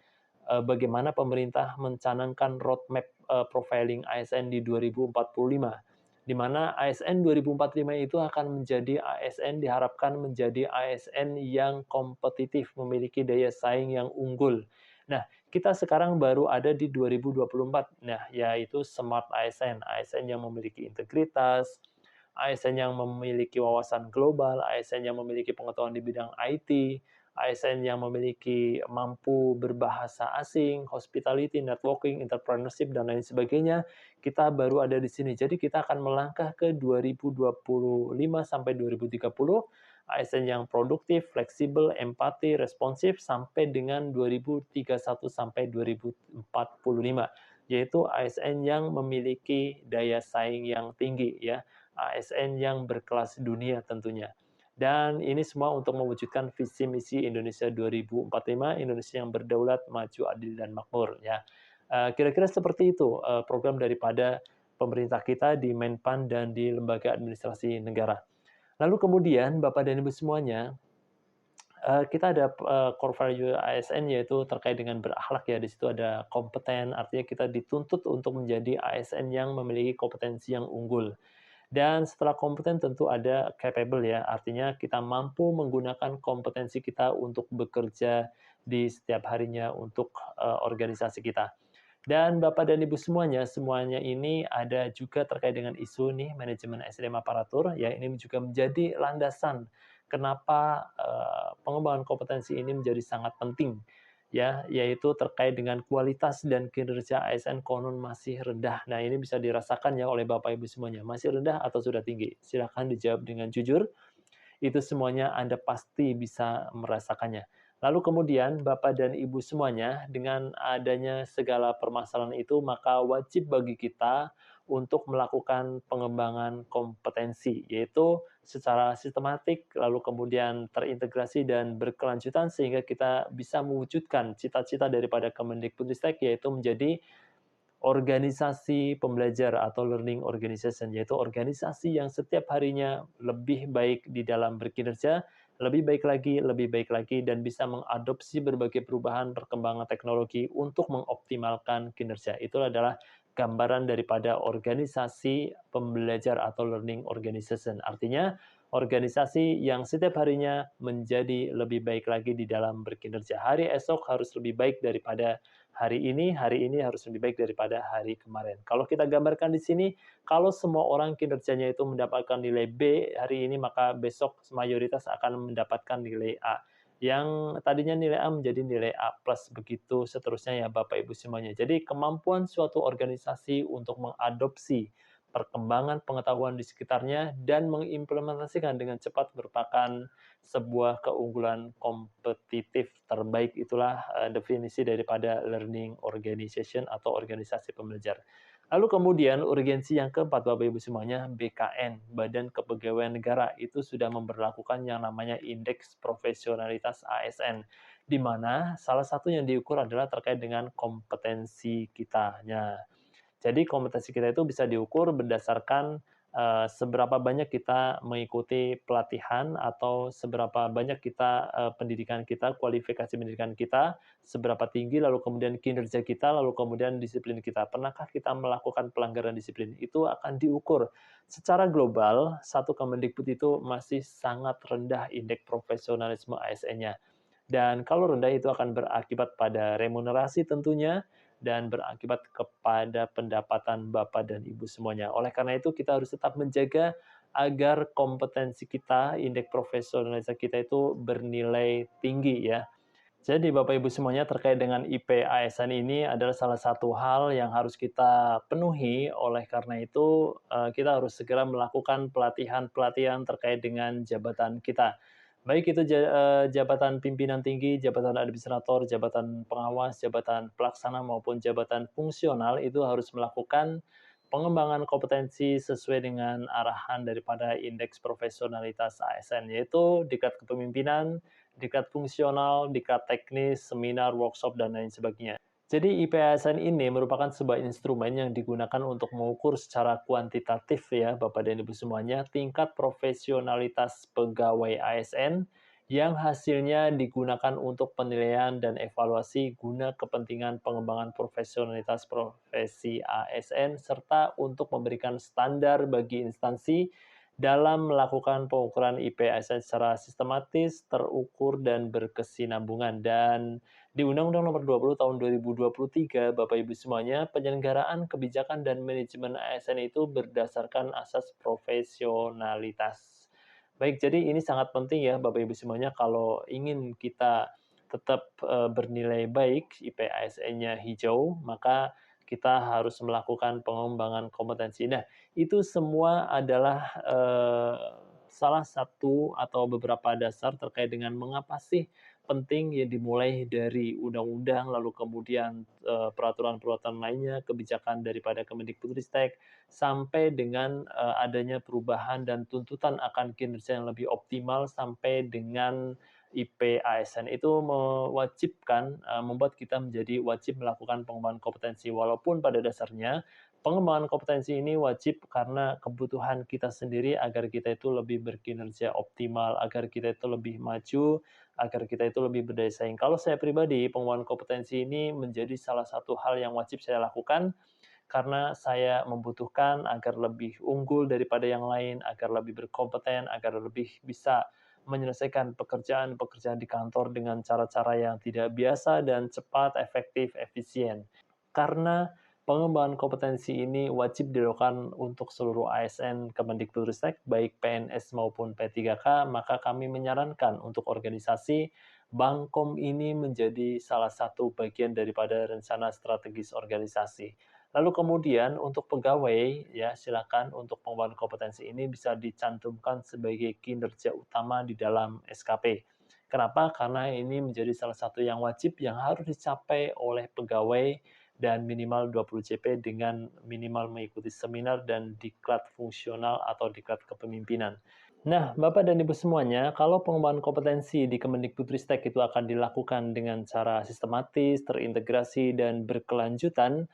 bagaimana pemerintah mencanangkan roadmap, profiling ASN di 2045, di mana ASN 2045 itu akan menjadi ASN diharapkan menjadi ASN yang kompetitif, memiliki daya saing yang unggul. Nah, kita sekarang baru ada di 2024, nah, yaitu Smart ASN, ASN yang memiliki integritas, ASN yang memiliki wawasan global, ASN yang memiliki pengetahuan di bidang IT, ASN yang memiliki mampu berbahasa asing, hospitality, networking, entrepreneurship, dan lain sebagainya, kita baru ada di sini. Jadi kita akan melangkah ke 2025 sampai 2030, ASN yang produktif, fleksibel, empati, responsif sampai dengan 2031 sampai 2045, yaitu ASN yang memiliki daya saing yang tinggi ya, ASN yang berkelas dunia tentunya. Dan ini semua untuk mewujudkan visi misi Indonesia 2045, Indonesia yang berdaulat, maju, adil, dan makmur ya. Kira-kira seperti itu program daripada pemerintah kita di Menpan dan di lembaga administrasi negara. Lalu kemudian Bapak dan Ibu semuanya, kita ada core value ASN yaitu terkait dengan berakhlak ya. Di situ ada kompeten, artinya kita dituntut untuk menjadi ASN yang memiliki kompetensi yang unggul. Dan setelah kompeten tentu ada capable ya, artinya kita mampu menggunakan kompetensi kita untuk bekerja di setiap harinya untuk organisasi kita. Dan Bapak dan Ibu semuanya, semuanya ini ada juga terkait dengan isu nih manajemen SDM aparatur, ya ini juga menjadi landasan kenapa pengembangan kompetensi ini menjadi sangat penting, ya, yaitu terkait dengan kualitas dan kinerja ASN konon masih rendah. Nah, ini bisa dirasakan ya oleh Bapak Ibu semuanya, masih rendah atau sudah tinggi? Silahkan dijawab dengan jujur, itu semuanya Anda pasti bisa merasakannya. Lalu kemudian Bapak dan Ibu semuanya, dengan adanya segala permasalahan itu, maka wajib bagi kita untuk melakukan pengembangan kompetensi, yaitu secara sistematik, lalu kemudian terintegrasi dan berkelanjutan sehingga kita bisa mewujudkan cita-cita daripada Kemendikbudristek, yaitu menjadi organisasi pembelajar atau learning organization, yaitu organisasi yang setiap harinya lebih baik di dalam berkinerja, lebih baik lagi, dan bisa mengadopsi berbagai perubahan perkembangan teknologi untuk mengoptimalkan kinerja. Itu adalah gambaran daripada organisasi pembelajar atau learning organization. Artinya, organisasi yang setiap harinya menjadi lebih baik lagi di dalam berkinerja. Hari esok harus lebih baik daripada hari ini harus lebih baik daripada hari kemarin. Kalau kita gambarkan di sini, kalau semua orang kinerjanya itu mendapatkan nilai B hari ini, maka besok mayoritas akan mendapatkan nilai A. Yang tadinya nilai A menjadi nilai A plus, begitu seterusnya ya Bapak Ibu semuanya. Jadi kemampuan suatu organisasi untuk mengadopsi perkembangan pengetahuan di sekitarnya dan mengimplementasikan dengan cepat merupakan sebuah keunggulan kompetitif terbaik. Itulah definisi daripada learning organization atau organisasi pembelajar. Lalu kemudian urgensi yang keempat Bapak Ibu semuanya, BKN, Badan Kepegawaian Negara, itu sudah memberlakukan yang namanya indeks profesionalitas ASN, di mana salah satu yang diukur adalah terkait dengan kompetensi kitanya. Jadi kompetensi kita itu bisa diukur berdasarkan seberapa banyak kita mengikuti pelatihan atau seberapa banyak kita pendidikan kita, kualifikasi pendidikan kita, seberapa tinggi, lalu kemudian kinerja kita, lalu kemudian disiplin kita. Pernahkah kita melakukan pelanggaran disiplin? Itu akan diukur. Secara global, satu Kemendikbud itu masih sangat rendah indeks profesionalisme ASN-nya. Dan kalau rendah itu akan berakibat pada remunerasi tentunya, dan berakibat kepada pendapatan Bapak dan Ibu semuanya. Oleh karena itu kita harus tetap menjaga agar kompetensi kita, indeks profesionalitas kita itu bernilai tinggi ya. Jadi Bapak Ibu semuanya terkait dengan IP ASN ini adalah salah satu hal yang harus kita penuhi. Oleh karena itu kita harus segera melakukan pelatihan-pelatihan terkait dengan jabatan kita. Baik itu jabatan pimpinan tinggi, jabatan administrator, jabatan pengawas, jabatan pelaksana maupun jabatan fungsional itu harus melakukan pengembangan kompetensi sesuai dengan arahan daripada indeks profesionalitas ASN, yaitu tingkat kepemimpinan, tingkat fungsional, tingkat teknis, seminar, workshop, dan lain sebagainya. Jadi IPASN ini merupakan sebuah instrumen yang digunakan untuk mengukur secara kuantitatif ya Bapak dan Ibu semuanya tingkat profesionalitas pegawai ASN yang hasilnya digunakan untuk penilaian dan evaluasi guna kepentingan pengembangan profesionalitas profesi ASN serta untuk memberikan standar bagi instansi dalam melakukan pengukuran IPASN secara sistematis, terukur, dan berkesinambungan. Dan di Undang-Undang Nomor 20 Tahun 2023, Bapak Ibu semuanya, penyelenggaraan kebijakan dan manajemen ASN itu berdasarkan asas profesionalitas. Baik, jadi ini sangat penting ya Bapak Ibu semuanya kalau ingin kita tetap bernilai baik, IP ASN-nya hijau, maka kita harus melakukan pengembangan kompetensi. Nah, itu semua adalah salah satu atau beberapa dasar terkait dengan mengapa sih penting ya dimulai dari undang-undang, lalu kemudian, peraturan-peraturan lainnya, kebijakan daripada Kemendikbudristek, sampai dengan, adanya perubahan dan tuntutan akan kinerja yang lebih optimal, sampai dengan IP ASN itu mewajibkan, membuat kita menjadi wajib melakukan pengembangan kompetensi. Walaupun pada dasarnya pengembangan kompetensi ini wajib karena kebutuhan kita sendiri agar kita itu lebih berkinerja optimal, agar kita itu lebih maju, agar kita itu lebih berdaya saing. Kalau saya pribadi, pengembangan kompetensi ini menjadi salah satu hal yang wajib saya lakukan karena saya membutuhkan agar lebih unggul daripada yang lain, agar lebih berkompeten, agar lebih bisa menyelesaikan pekerjaan-pekerjaan di kantor dengan cara-cara yang tidak biasa dan cepat, efektif, efisien. Karena pengembangan kompetensi ini wajib dilakukan untuk seluruh ASN Kemendikbudristek, baik PNS maupun P3K, maka kami menyarankan untuk organisasi, Bangkom ini menjadi salah satu bagian daripada rencana strategis organisasi. Lalu kemudian untuk pegawai, ya silakan untuk pengembangan kompetensi ini bisa dicantumkan sebagai kinerja utama di dalam SKP. Kenapa? Karena ini menjadi salah satu yang wajib yang harus dicapai oleh pegawai dan minimal 20 CP dengan minimal mengikuti seminar dan diklat fungsional atau diklat kepemimpinan. Nah, Bapak dan Ibu semuanya, kalau pengembangan kompetensi di Kemendikbudristek itu akan dilakukan dengan cara sistematis, terintegrasi, dan berkelanjutan,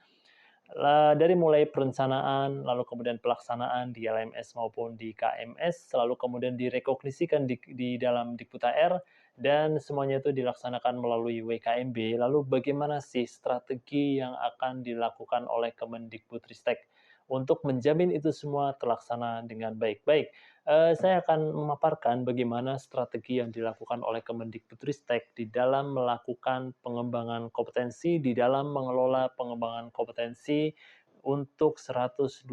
dari mulai perencanaan, lalu kemudian pelaksanaan di LMS maupun di KMS, lalu kemudian direkognisikan di dalam Dikbud-AR, dan semuanya itu dilaksanakan melalui WKMB. Lalu bagaimana sih strategi yang akan dilakukan oleh Kemendikbudristek untuk menjamin itu semua terlaksana dengan baik? Baik, saya akan memaparkan bagaimana strategi yang dilakukan oleh Kemendikbudristek di dalam melakukan pengembangan kompetensi, di dalam mengelola pengembangan kompetensi untuk 120.000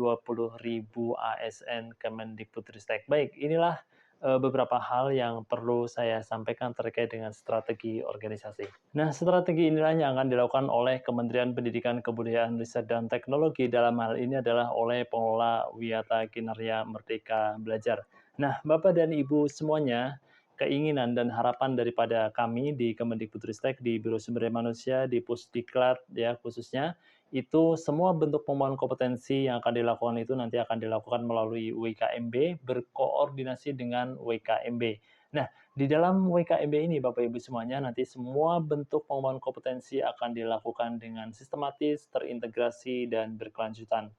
ASN Kemendikbudristek. Baik, inilah beberapa hal yang perlu saya sampaikan terkait dengan strategi organisasi. Nah, strategi inilah yang akan dilakukan oleh Kementerian Pendidikan, Kebudayaan, Riset, dan Teknologi. Dalam hal ini adalah oleh pengelola Wiyata Kinerja Merdeka Belajar. Nah, Bapak dan Ibu semuanya, keinginan dan harapan daripada kami di Kemendikbudristek, di Biro Sumber Daya Manusia, di Pusdiklat ya khususnya, itu semua bentuk pengembangan kompetensi yang akan dilakukan itu nanti akan dilakukan melalui WKMB berkoordinasi dengan WKMB. Nah, di dalam WKMB ini Bapak Ibu semuanya nanti semua bentuk pengembangan kompetensi akan dilakukan dengan sistematis, terintegrasi, dan berkelanjutan.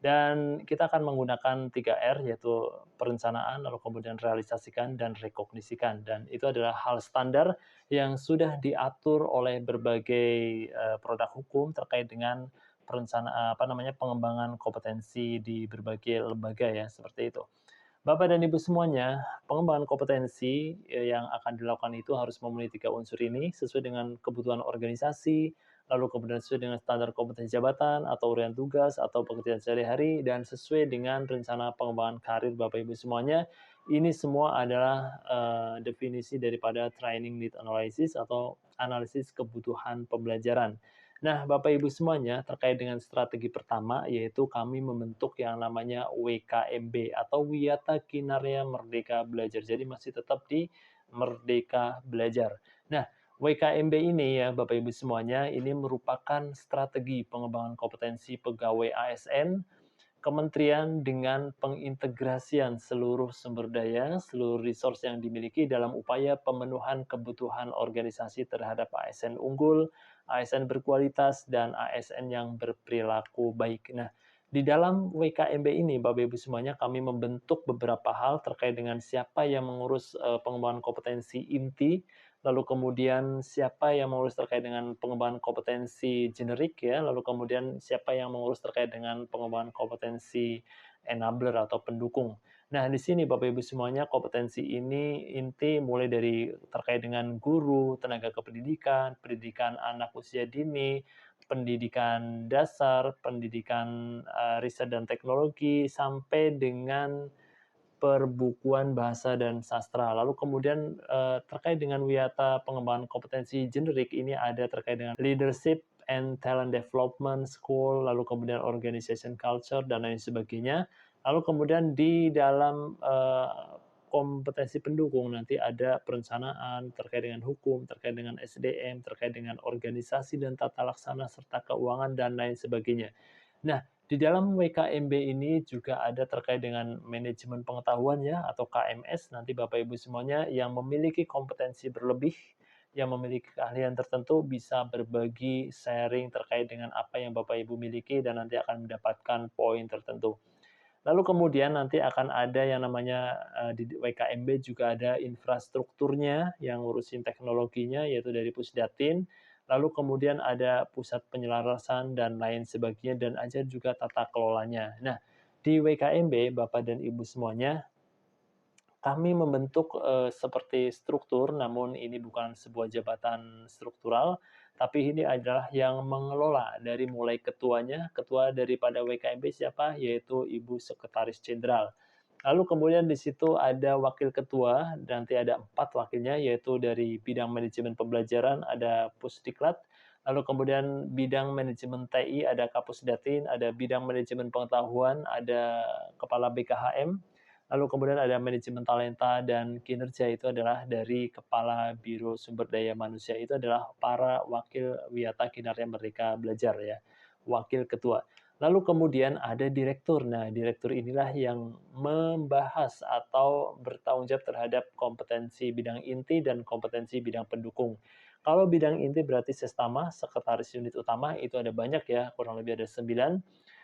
Dan kita akan menggunakan 3R, yaitu perencanaan, lalu kemudian realisasikan, dan rekognisikan. Dan itu adalah hal standar yang sudah diatur oleh berbagai produk hukum terkait dengan pengembangan kompetensi di berbagai lembaga ya, seperti itu. Bapak dan Ibu semuanya, pengembangan kompetensi yang akan dilakukan itu harus memenuhi 3 unsur ini sesuai dengan kebutuhan organisasi, lalu kemudian sesuai dengan standar kompetensi jabatan atau urian tugas atau pekerjaan sehari-hari, dan sesuai dengan rencana pengembangan karir Bapak Ibu semuanya. Ini semua adalah definisi daripada training need analysis atau analisis kebutuhan pembelajaran. Nah, Bapak Ibu semuanya, terkait dengan strategi pertama, yaitu kami membentuk yang namanya WKMB atau Wiyata Kinarya Merdeka Belajar. Jadi masih tetap di Merdeka Belajar. Nah, WKMB ini ya Bapak Ibu semuanya, ini merupakan strategi pengembangan kompetensi pegawai ASN Kementerian dengan pengintegrasian seluruh sumber daya, seluruh resource yang dimiliki dalam upaya pemenuhan kebutuhan organisasi terhadap ASN unggul, ASN berkualitas, dan ASN yang berperilaku baik. Nah, di dalam WKMB ini, Bapak Ibu semuanya, kami membentuk beberapa hal terkait dengan siapa yang mengurus pengembangan kompetensi inti, lalu kemudian siapa yang mengurus terkait dengan pengembangan kompetensi generik ya, lalu kemudian siapa yang mengurus terkait dengan pengembangan kompetensi enabler atau pendukung. Nah, di sini Bapak Ibu semuanya kompetensi ini inti mulai dari terkait dengan guru, tenaga kependidikan, pendidikan anak usia dini, pendidikan dasar, pendidikan riset dan teknologi, sampai dengan perbukuan bahasa dan sastra. Lalu kemudian terkait dengan wiyata pengembangan kompetensi generik ini ada terkait dengan leadership and talent development school, lalu kemudian organization culture dan lain sebagainya. Lalu kemudian di dalam kompetensi pendukung, nanti ada perencanaan terkait dengan hukum, terkait dengan SDM, terkait dengan organisasi dan tata laksana, serta keuangan, dan lain sebagainya. Nah, di dalam WKMB ini juga ada terkait dengan manajemen pengetahuan ya, atau KMS, nanti Bapak Ibu semuanya yang memiliki kompetensi berlebih, yang memiliki keahlian tertentu bisa berbagi, sharing terkait dengan apa yang Bapak Ibu miliki dan nanti akan mendapatkan poin tertentu. Lalu kemudian nanti akan ada yang namanya, di WKMB juga ada infrastrukturnya, yang ngurusin teknologinya, yaitu dari Pusdatin, lalu kemudian ada pusat penyelarasan dan lain sebagainya, dan ada juga tata kelolanya. Nah, di WKMB, Bapak dan Ibu semuanya, kami membentuk, seperti struktur, namun ini bukan sebuah jabatan struktural, tapi ini adalah yang mengelola dari mulai ketuanya, ketua daripada WKMB siapa? Yaitu Ibu Sekretaris Jenderal. Lalu kemudian di situ ada wakil ketua, nanti ada 4 wakilnya, yaitu dari bidang manajemen pembelajaran ada Pusdiklat, lalu kemudian bidang manajemen TI ada Kapusdatin, ada bidang manajemen pengetahuan ada kepala BKHM, lalu kemudian ada manajemen talenta dan kinerja itu adalah dari Kepala Biro Sumber Daya Manusia, itu adalah para wakil Wiyata Kinarya Merdeka Belajar ya, wakil ketua. Lalu kemudian ada direktur. Nah, direktur inilah yang membahas atau bertanggung jawab terhadap kompetensi bidang inti dan kompetensi bidang pendukung. Kalau bidang inti berarti Sestama, Sekretaris Unit Utama, itu ada banyak ya, kurang lebih ada 9.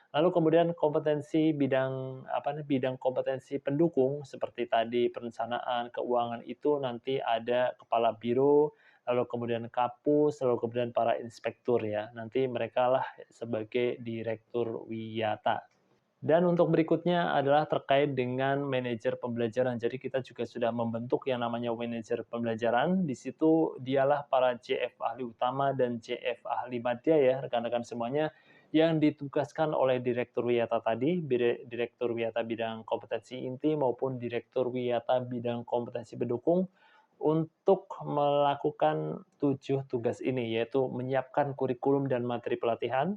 Lalu kemudian kompetensi bidang bidang kompetensi pendukung seperti tadi perencanaan, keuangan itu nanti ada kepala biro, lalu kemudian Kapus, lalu kemudian para inspektur ya. Nanti mereka lah sebagai direktur wiyata. Dan untuk berikutnya adalah terkait dengan manajer pembelajaran. Jadi kita juga sudah membentuk yang namanya manajer pembelajaran. Di situ dialah para JF ahli utama dan JF ahli madya ya, rekan-rekan semuanya, yang ditugaskan oleh Direktur Wiyata tadi, Direktur Wiyata bidang kompetensi inti maupun Direktur Wiyata bidang kompetensi pendukung untuk melakukan 7 tugas ini, yaitu menyiapkan kurikulum dan materi pelatihan,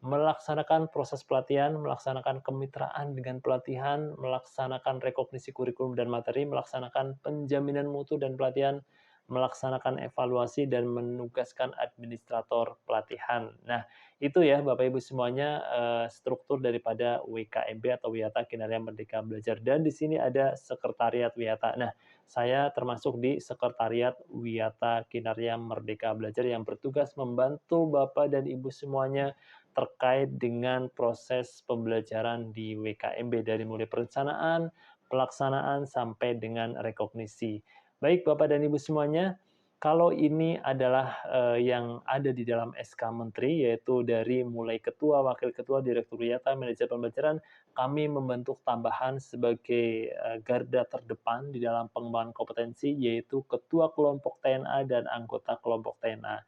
melaksanakan proses pelatihan, melaksanakan kemitraan dengan pelatihan, melaksanakan rekognisi kurikulum dan materi, melaksanakan penjaminan mutu dan pelatihan, melaksanakan evaluasi, dan menugaskan administrator pelatihan. Nah, itu ya Bapak Ibu semuanya, struktur daripada WKMB atau Wiyata Kinarya Merdeka Belajar, dan di sini ada sekretariat Wiyata. Nah, saya termasuk di sekretariat Wiyata Kinarya Merdeka Belajar yang bertugas membantu Bapak dan Ibu semuanya terkait dengan proses pembelajaran di WKMB dari mulai perencanaan, pelaksanaan, sampai dengan rekognisi. Baik Bapak dan Ibu semuanya, kalau ini adalah, yang ada di dalam SK Menteri, yaitu dari mulai ketua, wakil ketua, direktur wiyata, manajer pembelajaran, kami membentuk tambahan sebagai, garda terdepan di dalam pengembangan kompetensi, yaitu ketua kelompok TNA dan anggota kelompok TNA.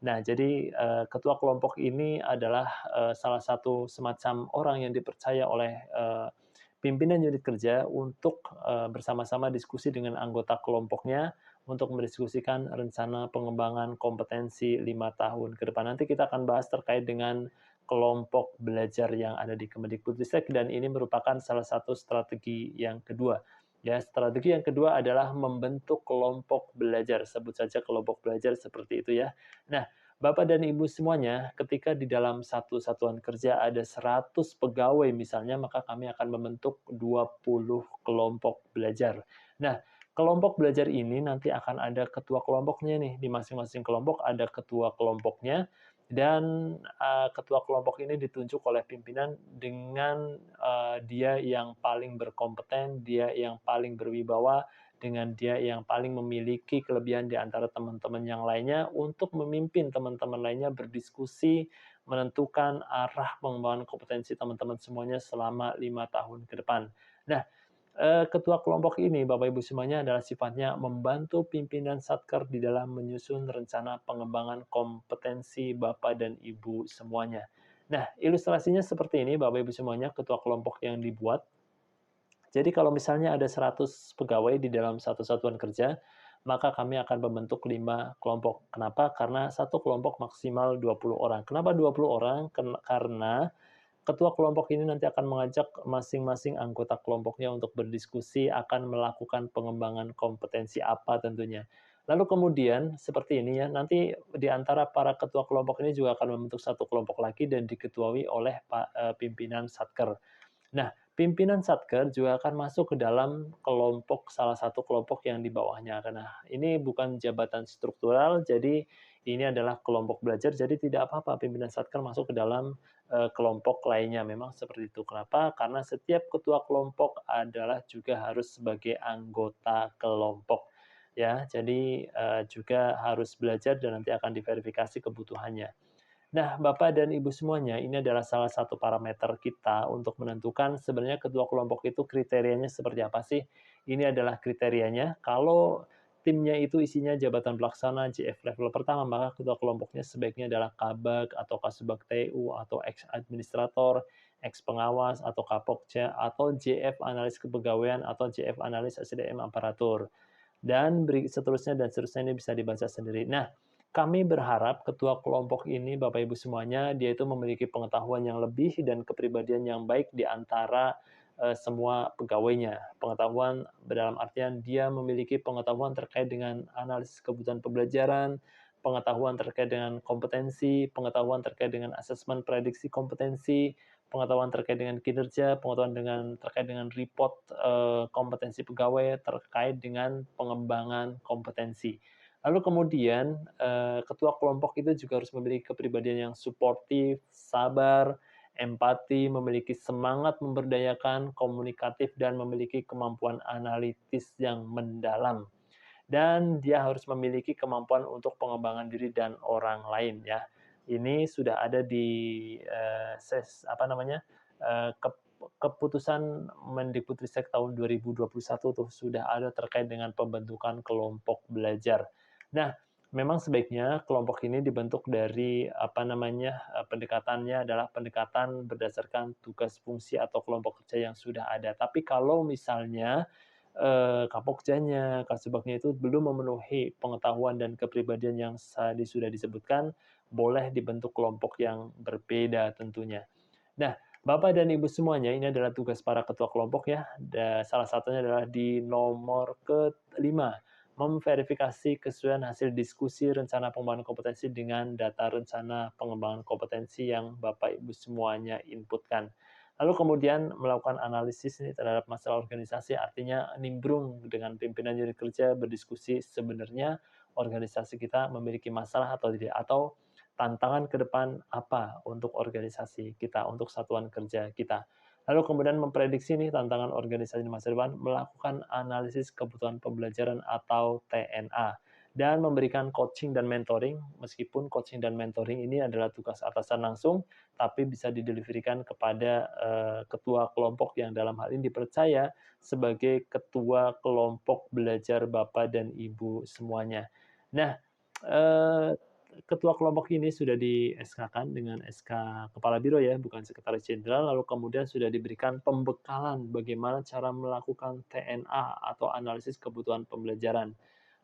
Nah, jadi, ketua kelompok ini adalah, salah satu semacam orang yang dipercaya oleh, pimpinan unit kerja untuk, bersama-sama diskusi dengan anggota kelompoknya untuk mendiskusikan rencana pengembangan kompetensi 5 tahun ke depan. Nanti kita akan bahas terkait dengan kelompok belajar yang ada di Kemendikbudristek, dan ini merupakan salah satu strategi yang kedua. Ya, strategi yang kedua adalah membentuk kelompok belajar, sebut saja kelompok belajar seperti itu ya. Nah, Bapak dan Ibu semuanya, ketika di dalam satu satuan kerja ada 100 pegawai misalnya, maka kami akan membentuk 20 kelompok belajar. Nah, kelompok belajar ini nanti akan ada ketua kelompoknya nih, di masing-masing kelompok ada ketua kelompoknya, dan, ketua kelompok ini ditunjuk oleh pimpinan dengan, dia yang paling berkompeten, dia yang paling berwibawa, dengan dia yang paling memiliki kelebihan di antara teman-teman yang lainnya untuk memimpin teman-teman lainnya berdiskusi, menentukan arah pengembangan kompetensi teman-teman semuanya selama 5 tahun ke depan. Nah, ketua kelompok ini, Bapak Ibu semuanya, adalah sifatnya membantu pimpinan Satker di dalam menyusun rencana pengembangan kompetensi Bapak dan Ibu semuanya. Nah, ilustrasinya seperti ini, Bapak Ibu semuanya, ketua kelompok yang dibuat. Jadi kalau misalnya ada 100 pegawai di dalam satu satuan kerja, maka kami akan membentuk 5 kelompok. Kenapa? Karena satu kelompok maksimal 20 orang. Kenapa 20 orang? Karena ketua kelompok ini nanti akan mengajak masing-masing anggota kelompoknya untuk berdiskusi akan melakukan pengembangan kompetensi apa tentunya. Lalu kemudian seperti ini ya, nanti di antara para ketua kelompok ini juga akan membentuk satu kelompok lagi dan diketuai oleh pimpinan Satker. Nah, pimpinan Satker juga akan masuk ke dalam kelompok salah satu kelompok yang di bawahnya. Karena ini bukan jabatan struktural, jadi ini adalah kelompok belajar, jadi tidak apa-apa pimpinan Satker masuk ke dalam kelompok lainnya. Memang seperti itu. Kenapa? Karena setiap ketua kelompok adalah juga harus sebagai anggota kelompok. Ya, jadi juga harus belajar dan nanti akan diverifikasi kebutuhannya. Nah, Bapak dan Ibu semuanya, ini adalah salah satu parameter kita untuk menentukan sebenarnya ketua kelompok itu kriterianya seperti apa sih. Ini adalah kriterianya. Kalau timnya itu isinya jabatan pelaksana JF level pertama, maka ketua kelompoknya sebaiknya adalah Kabag atau Kasubag TU atau ex administrator, ex pengawas atau Kapokja atau JF analis kepegawaian atau JF analis SDM aparatur. Dan seterusnya dan seterusnya ini bisa dibaca sendiri. Nah, kami berharap ketua kelompok ini, Bapak Ibu semuanya, dia itu memiliki pengetahuan yang lebih dan kepribadian yang baik di antara semua pegawainya. Pengetahuan dalam artian dia memiliki pengetahuan terkait dengan analisis kebutuhan pembelajaran, pengetahuan terkait dengan kompetensi, pengetahuan terkait dengan asesmen prediksi kompetensi, pengetahuan terkait dengan kinerja, pengetahuan terkait dengan report kompetensi pegawai, terkait dengan pengembangan kompetensi. Lalu kemudian, ketua kelompok itu juga harus memiliki kepribadian yang suportif, sabar, empati, memiliki semangat memberdayakan, komunikatif, dan memiliki kemampuan analitis yang mendalam. Dan dia harus memiliki kemampuan untuk pengembangan diri dan orang lain ya. Ini sudah ada di keputusan Mendikbudristek tahun 2021 tuh sudah ada terkait dengan pembentukan kelompok belajar. Nah, memang sebaiknya kelompok ini dibentuk dari pendekatannya adalah pendekatan berdasarkan tugas fungsi atau kelompok kerja yang sudah ada. Tapi kalau misalnya Kapokjanya, Kasubagnya itu belum memenuhi pengetahuan dan kepribadian yang tadi sudah disebutkan, boleh dibentuk kelompok yang berbeda tentunya. Nah, Bapak dan Ibu semuanya, ini adalah tugas para ketua kelompok ya. Salah satunya adalah di nomor kelima, memverifikasi kesesuaian hasil diskusi rencana pengembangan kompetensi dengan data rencana pengembangan kompetensi yang Bapak Ibu semuanya inputkan. Lalu kemudian melakukan analisis ini terhadap masalah organisasi, artinya nimbrung dengan pimpinan unit kerja, berdiskusi sebenarnya organisasi kita memiliki masalah atau tidak, atau tantangan ke depan apa untuk organisasi kita, untuk satuan kerja kita. Lalu kemudian memprediksi nih tantangan organisasi di masa depan, melakukan analisis kebutuhan pembelajaran atau TNA, dan memberikan coaching dan mentoring, meskipun coaching dan mentoring ini adalah tugas atasan langsung, tapi bisa dideliverykan kepada ketua kelompok yang dalam hal ini dipercaya sebagai ketua kelompok belajar Bapak dan Ibu semuanya. Nah, eee, ketua kelompok ini sudah di-SK-kan dengan SK Kepala Biro ya, bukan Sekretaris Jenderal, lalu kemudian sudah diberikan pembekalan bagaimana cara melakukan TNA atau analisis kebutuhan pembelajaran.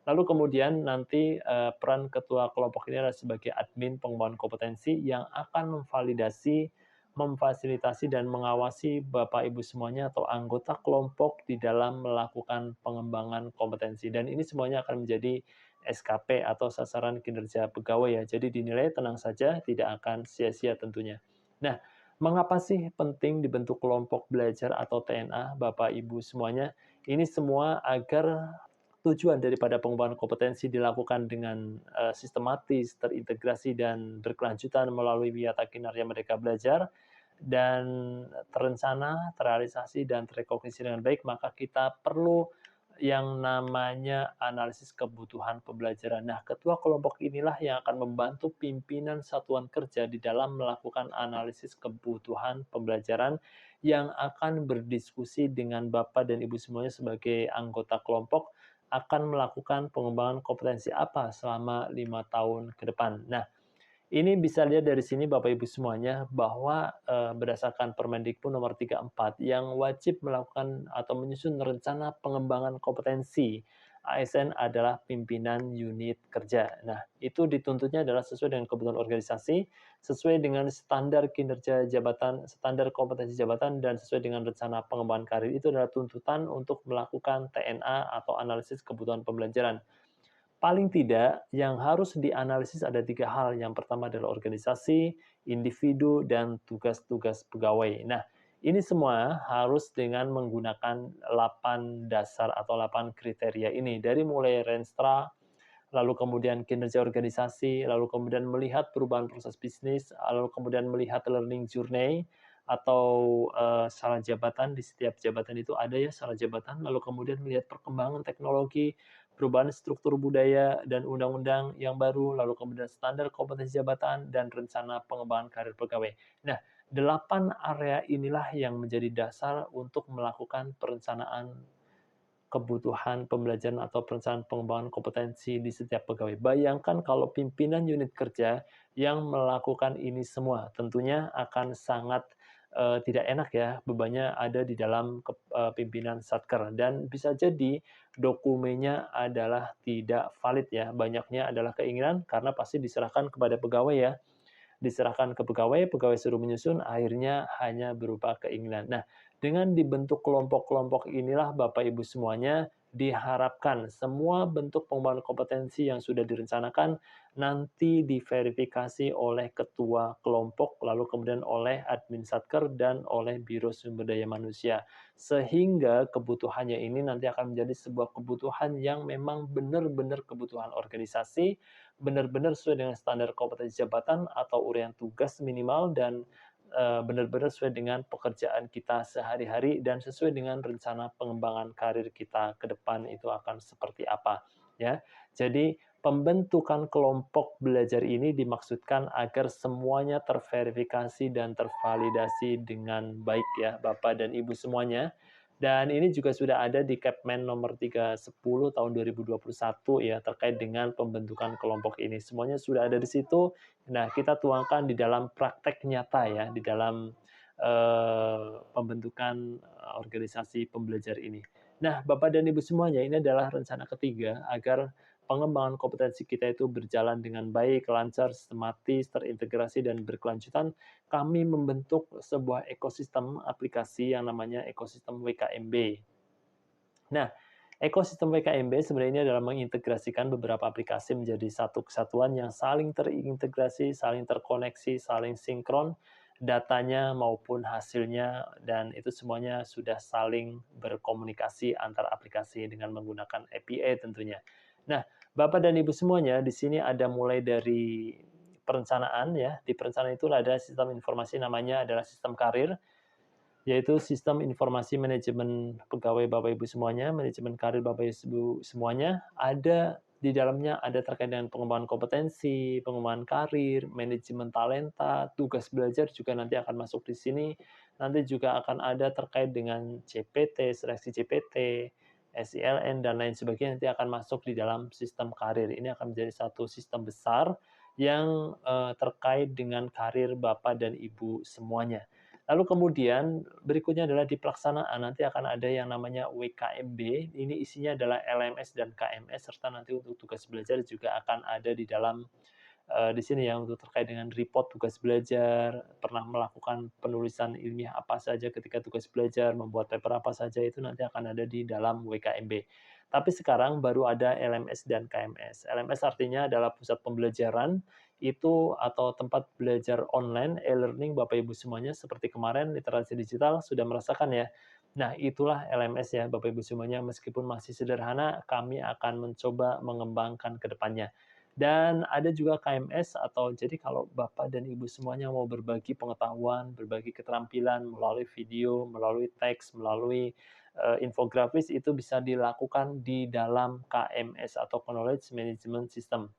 Lalu kemudian nanti peran ketua kelompok ini adalah sebagai admin pengembangan kompetensi yang akan memvalidasi, memfasilitasi, dan mengawasi Bapak Ibu semuanya atau anggota kelompok di dalam melakukan pengembangan kompetensi. Dan ini semuanya akan menjadi SKP atau sasaran kinerja pegawai ya. Jadi dinilai tenang saja, tidak akan sia-sia tentunya. Nah, mengapa sih penting dibentuk kelompok belajar atau TNA, Bapak Ibu semuanya? Ini semua agar tujuan daripada pengembangan kompetensi dilakukan dengan sistematis, terintegrasi, dan berkelanjutan melalui Wiyata Kinerja Merdeka Belajar, dan terencana, terrealisasi, dan terrekognisi dengan baik, maka kita perlu yang namanya analisis kebutuhan pembelajaran. Nah, ketua kelompok inilah yang akan membantu pimpinan satuan kerja di dalam melakukan analisis kebutuhan pembelajaran yang akan berdiskusi dengan Bapak dan Ibu semuanya sebagai anggota kelompok akan melakukan pengembangan kompetensi apa selama 5 tahun ke depan. Nah, ini bisa lihat dari sini Bapak Ibu semuanya bahwa berdasarkan Permendikbud nomor 34 yang wajib melakukan atau menyusun rencana pengembangan kompetensi ASN adalah pimpinan unit kerja. Nah, itu dituntutnya adalah sesuai dengan kebutuhan organisasi, sesuai dengan standar kinerja jabatan, standar kompetensi jabatan, dan sesuai dengan rencana pengembangan karir. Itu adalah tuntutan untuk melakukan TNA atau analisis kebutuhan pembelajaran. Paling tidak, yang harus dianalisis ada 3 hal. Yang pertama adalah organisasi, individu, dan tugas-tugas pegawai. Nah, ini semua harus dengan menggunakan 8 dasar atau 8 kriteria ini. Dari mulai Renstra, lalu kemudian kinerja organisasi, lalu kemudian melihat perubahan proses bisnis, lalu kemudian melihat learning journey atau salah jabatan. Di setiap jabatan itu ada ya salah jabatan, lalu kemudian melihat perkembangan teknologi, perubahan struktur budaya dan undang-undang yang baru, lalu kemudian standar kompetensi jabatan dan rencana pengembangan karir pegawai. Nah, 8 area inilah yang menjadi dasar untuk melakukan perencanaan kebutuhan pembelajaran atau perencanaan pengembangan kompetensi di setiap pegawai. Bayangkan kalau pimpinan unit kerja yang melakukan ini semua, tentunya akan sangat tidak enak ya, bebannya ada di dalam pimpinan Satker, dan bisa jadi dokumennya adalah tidak valid ya. Banyaknya adalah keinginan karena pasti diserahkan kepada pegawai ya, diserahkan ke pegawai, pegawai suruh menyusun, akhirnya hanya berupa keinginan. Nah, dengan dibentuk kelompok-kelompok inilah Bapak Ibu semuanya, diharapkan semua bentuk pengembangan kompetensi yang sudah direncanakan nanti diverifikasi oleh ketua kelompok, lalu kemudian oleh admin satker dan oleh Biro Sumber Daya Manusia. Sehingga kebutuhannya ini nanti akan menjadi sebuah kebutuhan yang memang benar-benar kebutuhan organisasi, benar-benar sesuai dengan standar kompetensi jabatan atau uraian tugas minimal, dan benar-benar sesuai dengan pekerjaan kita sehari-hari dan sesuai dengan rencana pengembangan karir kita ke depan itu akan seperti apa, ya. Jadi, pembentukan kelompok belajar ini dimaksudkan agar semuanya terverifikasi dan tervalidasi dengan baik ya, Bapak dan Ibu semuanya. Dan ini juga sudah ada di Kepmen nomor 310 tahun 2021 ya, terkait dengan pembentukan kelompok ini. Semuanya sudah ada di situ. Nah, kita tuangkan di dalam praktek nyata ya, di dalam pembentukan organisasi pembelajar ini. Nah, Bapak dan Ibu semuanya, ini adalah rencana ketiga agar pengembangan kompetensi kita itu berjalan dengan baik, lancar, sistematis, terintegrasi, dan berkelanjutan. Kami membentuk sebuah ekosistem aplikasi yang namanya ekosistem WKMB. Nah, ekosistem WKMB sebenarnya ini adalah mengintegrasikan beberapa aplikasi menjadi satu kesatuan yang saling terintegrasi, saling terkoneksi, saling sinkron datanya maupun hasilnya, dan itu semuanya sudah saling berkomunikasi antar aplikasi dengan menggunakan API tentunya. Nah, Bapak dan Ibu semuanya, di sini ada mulai dari perencanaan ya. Di perencanaan itu ada sistem informasi namanya adalah sistem karir, yaitu sistem informasi manajemen pegawai Bapak Ibu semuanya, manajemen karir Bapak Ibu semuanya. Ada di dalamnya ada terkait dengan pengembangan kompetensi, pengembangan karir, manajemen talenta, tugas belajar juga nanti akan masuk di sini. Nanti juga akan ada terkait dengan CPT, seleksi CPT, SILN, dan lain sebagainya nanti akan masuk di dalam sistem karir. Ini akan menjadi satu sistem besar yang terkait dengan karir Bapak dan Ibu semuanya. Lalu kemudian berikutnya adalah di pelaksanaan, nanti akan ada yang namanya WKMB, ini isinya adalah LMS dan KMS, serta nanti untuk tugas belajar juga akan ada di dalam di sini ya, untuk terkait dengan report tugas belajar, pernah melakukan penulisan ilmiah apa saja ketika tugas belajar, membuat paper apa saja, itu nanti akan ada di dalam WKMB. Tapi sekarang baru ada LMS dan KMS. LMS artinya adalah pusat pembelajaran, itu atau tempat belajar online, e-learning Bapak Ibu semuanya, seperti kemarin literasi digital sudah merasakan ya. Nah, itulah LMS ya Bapak Ibu semuanya, meskipun masih sederhana, kami akan mencoba mengembangkan ke depannya. Dan ada juga KMS, atau jadi kalau Bapak dan Ibu semuanya mau berbagi pengetahuan, berbagi keterampilan melalui video, melalui teks, melalui infografis, itu bisa dilakukan di dalam KMS atau Knowledge Management System.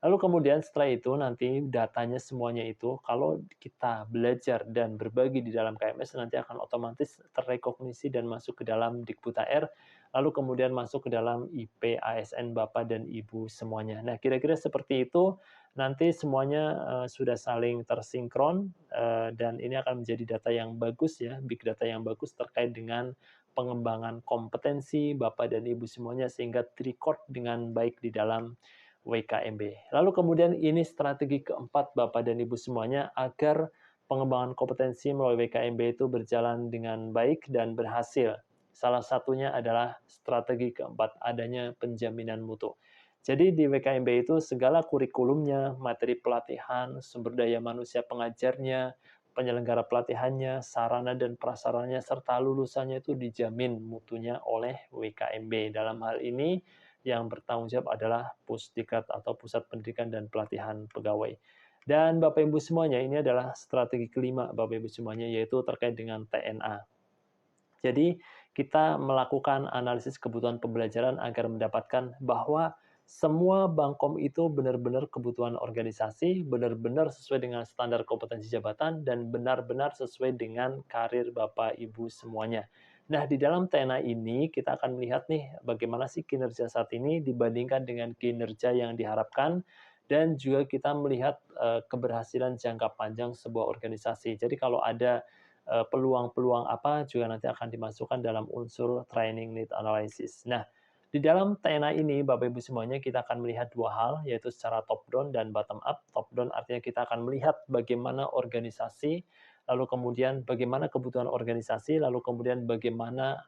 Lalu kemudian setelah itu nanti datanya semuanya itu kalau kita belajar dan berbagi di dalam KMS nanti akan otomatis terrekognisi dan masuk ke dalam Dikbud-AR, lalu kemudian masuk ke dalam IP ASN Bapak dan Ibu semuanya. Nah, kira-kira seperti itu, nanti semuanya, sudah saling tersinkron, dan ini akan menjadi data yang bagus ya, big data yang bagus terkait dengan pengembangan kompetensi Bapak dan Ibu semuanya sehingga terecord dengan baik di dalam WKMB. Lalu kemudian ini strategi keempat Bapak dan Ibu semuanya agar pengembangan kompetensi melalui WKMB itu berjalan dengan baik dan berhasil. Salah satunya adalah strategi keempat, adanya penjaminan mutu. Jadi di WKMB itu segala kurikulumnya, materi pelatihan, sumber daya manusia pengajarnya, penyelenggara pelatihannya, sarana dan prasarannya, serta lulusannya itu dijamin mutunya oleh WKMB. Dalam hal ini yang bertanggung jawab adalah Pusdiklat atau Pusat Pendidikan dan Pelatihan Pegawai. Dan Bapak Ibu semuanya, ini adalah strategi kelima Bapak Ibu semuanya, yaitu terkait dengan TNA. Jadi, kita melakukan analisis kebutuhan pembelajaran agar mendapatkan bahwa semua Bangkom itu benar-benar kebutuhan organisasi, benar-benar sesuai dengan standar kompetensi jabatan, dan benar-benar sesuai dengan karir Bapak Ibu semuanya. Nah, di dalam TNA ini kita akan melihat nih bagaimana sih kinerja saat ini dibandingkan dengan kinerja yang diharapkan dan juga kita melihat keberhasilan jangka panjang sebuah organisasi. Jadi kalau ada peluang-peluang apa juga nanti akan dimasukkan dalam unsur training need analysis. Nah, di dalam TNA ini, Bapak Ibu semuanya, kita akan melihat dua hal, yaitu secara top down dan bottom up. Top down artinya kita akan melihat bagaimana organisasi, lalu kemudian bagaimana kebutuhan organisasi, lalu kemudian bagaimana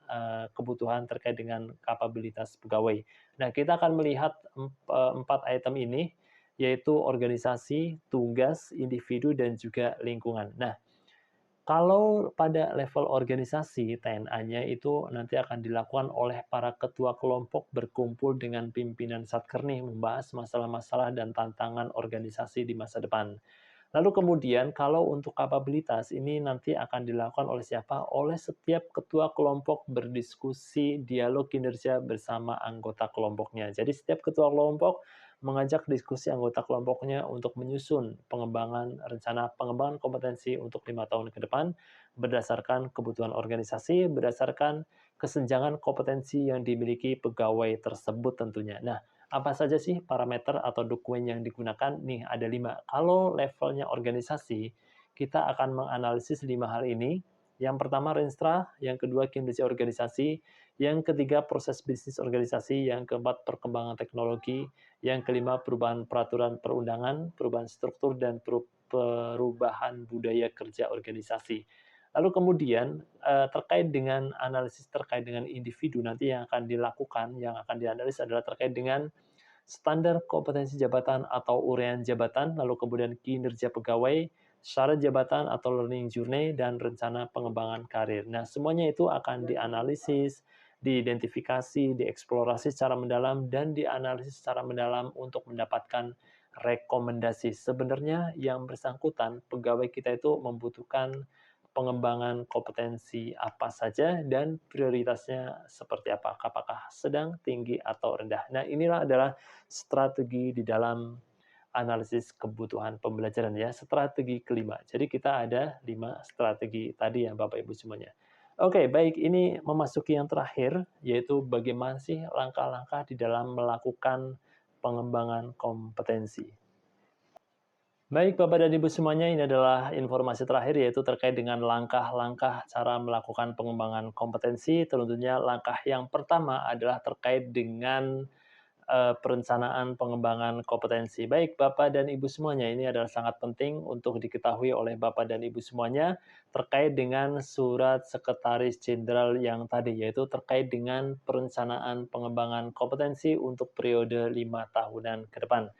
kebutuhan terkait dengan kapabilitas pegawai. Nah, kita akan melihat empat item ini, yaitu organisasi, tugas, individu, dan juga lingkungan. Nah, kalau pada level organisasi, TNA-nya itu nanti akan dilakukan oleh para ketua kelompok berkumpul dengan pimpinan Satker membahas masalah-masalah dan tantangan organisasi di masa depan. Lalu kemudian kalau untuk kapabilitas ini nanti akan dilakukan oleh siapa? Oleh setiap ketua kelompok berdiskusi dialog kinerja bersama anggota kelompoknya. Jadi setiap ketua kelompok mengajak diskusi anggota kelompoknya untuk menyusun rencana pengembangan kompetensi untuk 5 tahun ke depan berdasarkan kebutuhan organisasi, berdasarkan kesenjangan kompetensi yang dimiliki pegawai tersebut tentunya. Nah, apa saja sih parameter atau dokumen yang digunakan? Nih, ada 5. Kalau levelnya organisasi, kita akan menganalisis 5 hal ini. Yang pertama, Renstra. Yang kedua, kinerja organisasi. Yang ketiga, proses bisnis organisasi. Yang keempat, perkembangan teknologi. Yang kelima, perubahan peraturan perundangan, perubahan struktur, dan perubahan budaya kerja organisasi. Lalu kemudian terkait dengan analisis terkait dengan individu nanti yang akan dilakukan, yang akan dianalisis adalah terkait dengan standar kompetensi jabatan atau uraian jabatan, lalu kemudian kinerja pegawai, syarat jabatan atau learning journey, dan rencana pengembangan karir. Nah, semuanya itu akan dianalisis, diidentifikasi, dieksplorasi secara mendalam, dan dianalisis secara mendalam untuk mendapatkan rekomendasi. Sebenarnya yang bersangkutan, pegawai kita itu membutuhkan pengembangan kompetensi apa saja dan prioritasnya seperti apa, apakah sedang, tinggi, atau rendah. Nah, inilah adalah strategi di dalam analisis kebutuhan pembelajaran ya, strategi kelima. Jadi kita ada 5 strategi tadi ya Bapak Ibu semuanya. Oke, baik, ini memasuki yang terakhir, yaitu bagaimana sih langkah-langkah di dalam melakukan pengembangan kompetensi. Baik Bapak dan Ibu semuanya, ini adalah informasi terakhir yaitu terkait dengan langkah-langkah cara melakukan pengembangan kompetensi. Tentunya langkah yang pertama adalah terkait dengan perencanaan pengembangan kompetensi. Baik Bapak dan Ibu semuanya, ini adalah sangat penting untuk diketahui oleh Bapak dan Ibu semuanya terkait dengan surat Sekretaris Jenderal yang tadi, yaitu terkait dengan perencanaan pengembangan kompetensi untuk periode 5 tahunan ke depan.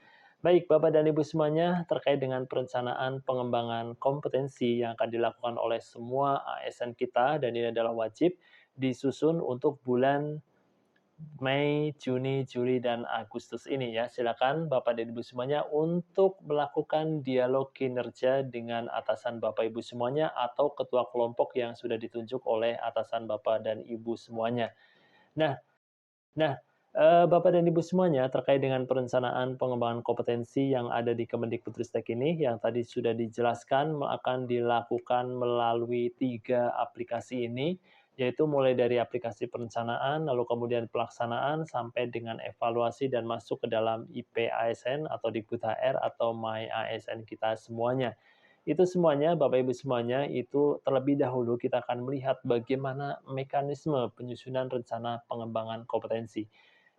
Baik, Bapak dan Ibu semuanya, terkait dengan perencanaan pengembangan kompetensi yang akan dilakukan oleh semua ASN kita, dan ini adalah wajib disusun untuk bulan Mei, Juni, Juli, dan Agustus ini ya. Silakan Bapak dan Ibu semuanya untuk melakukan dialog kinerja dengan atasan Bapak Ibu semuanya atau ketua kelompok yang sudah ditunjuk oleh atasan Bapak dan Ibu semuanya. Nah, Nah, Bapak dan Ibu semuanya, terkait dengan perencanaan pengembangan kompetensi yang ada di Kemendikbudristek ini, yang tadi sudah dijelaskan akan dilakukan melalui 3 aplikasi ini, yaitu mulai dari aplikasi perencanaan, lalu kemudian pelaksanaan, sampai dengan evaluasi dan masuk ke dalam IP ASN atau Dikbud HR atau My ASN kita semuanya. Itu semuanya, Bapak Ibu semuanya, itu terlebih dahulu kita akan melihat bagaimana mekanisme penyusunan rencana pengembangan kompetensi.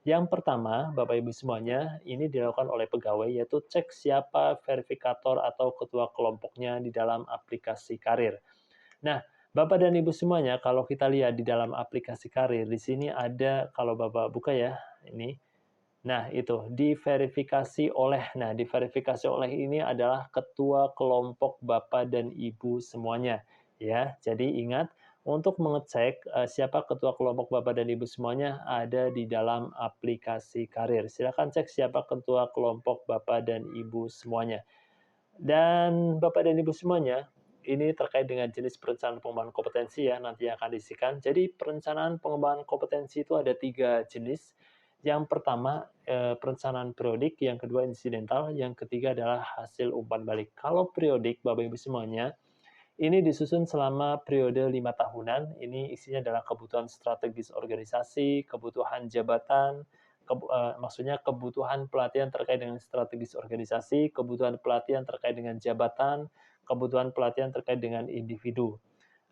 Yang pertama, Bapak Ibu semuanya, ini dilakukan oleh pegawai, yaitu cek siapa verifikator atau ketua kelompoknya di dalam aplikasi karir. Nah, Bapak dan Ibu semuanya, kalau kita lihat di dalam aplikasi karir, di sini ada, kalau Bapak buka ya, ini. Nah, itu, diverifikasi oleh. Nah, diverifikasi oleh ini adalah ketua kelompok Bapak dan Ibu semuanya. Ya, jadi ingat, untuk mengecek siapa ketua kelompok Bapak dan Ibu semuanya ada di dalam aplikasi karir. Silakan cek siapa ketua kelompok Bapak dan Ibu semuanya. Dan Bapak dan Ibu semuanya, ini terkait dengan jenis perencanaan pengembangan kompetensi ya, nanti akan diisikan. Jadi perencanaan pengembangan kompetensi itu ada 3 jenis. Yang pertama, perencanaan periodik, yang kedua insidental, yang ketiga adalah hasil umpan balik. Kalau periodik, Bapak Ibu semuanya, ini disusun selama periode 5 tahunan. Ini isinya adalah kebutuhan strategis organisasi, kebutuhan jabatan, maksudnya kebutuhan pelatihan terkait dengan strategis organisasi, kebutuhan pelatihan terkait dengan jabatan, kebutuhan pelatihan terkait dengan individu.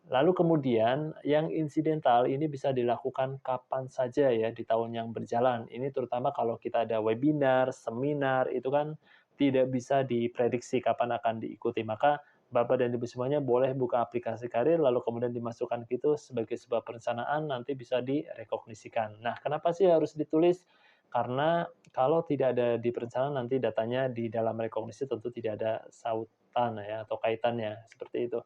Lalu kemudian yang insidental ini bisa dilakukan kapan saja ya di tahun yang berjalan. Ini terutama kalau kita ada webinar, seminar, itu kan tidak bisa diprediksi kapan akan diikuti. Maka Bapak dan Ibu semuanya boleh buka aplikasi karir, lalu kemudian dimasukkan ke itu sebagai sebuah perencanaan, nanti bisa direkognisikan. Nah, kenapa sih harus ditulis? Karena kalau tidak ada di perencanaan, nanti datanya di dalam rekognisi tentu tidak ada sautan ya, atau kaitannya, seperti itu.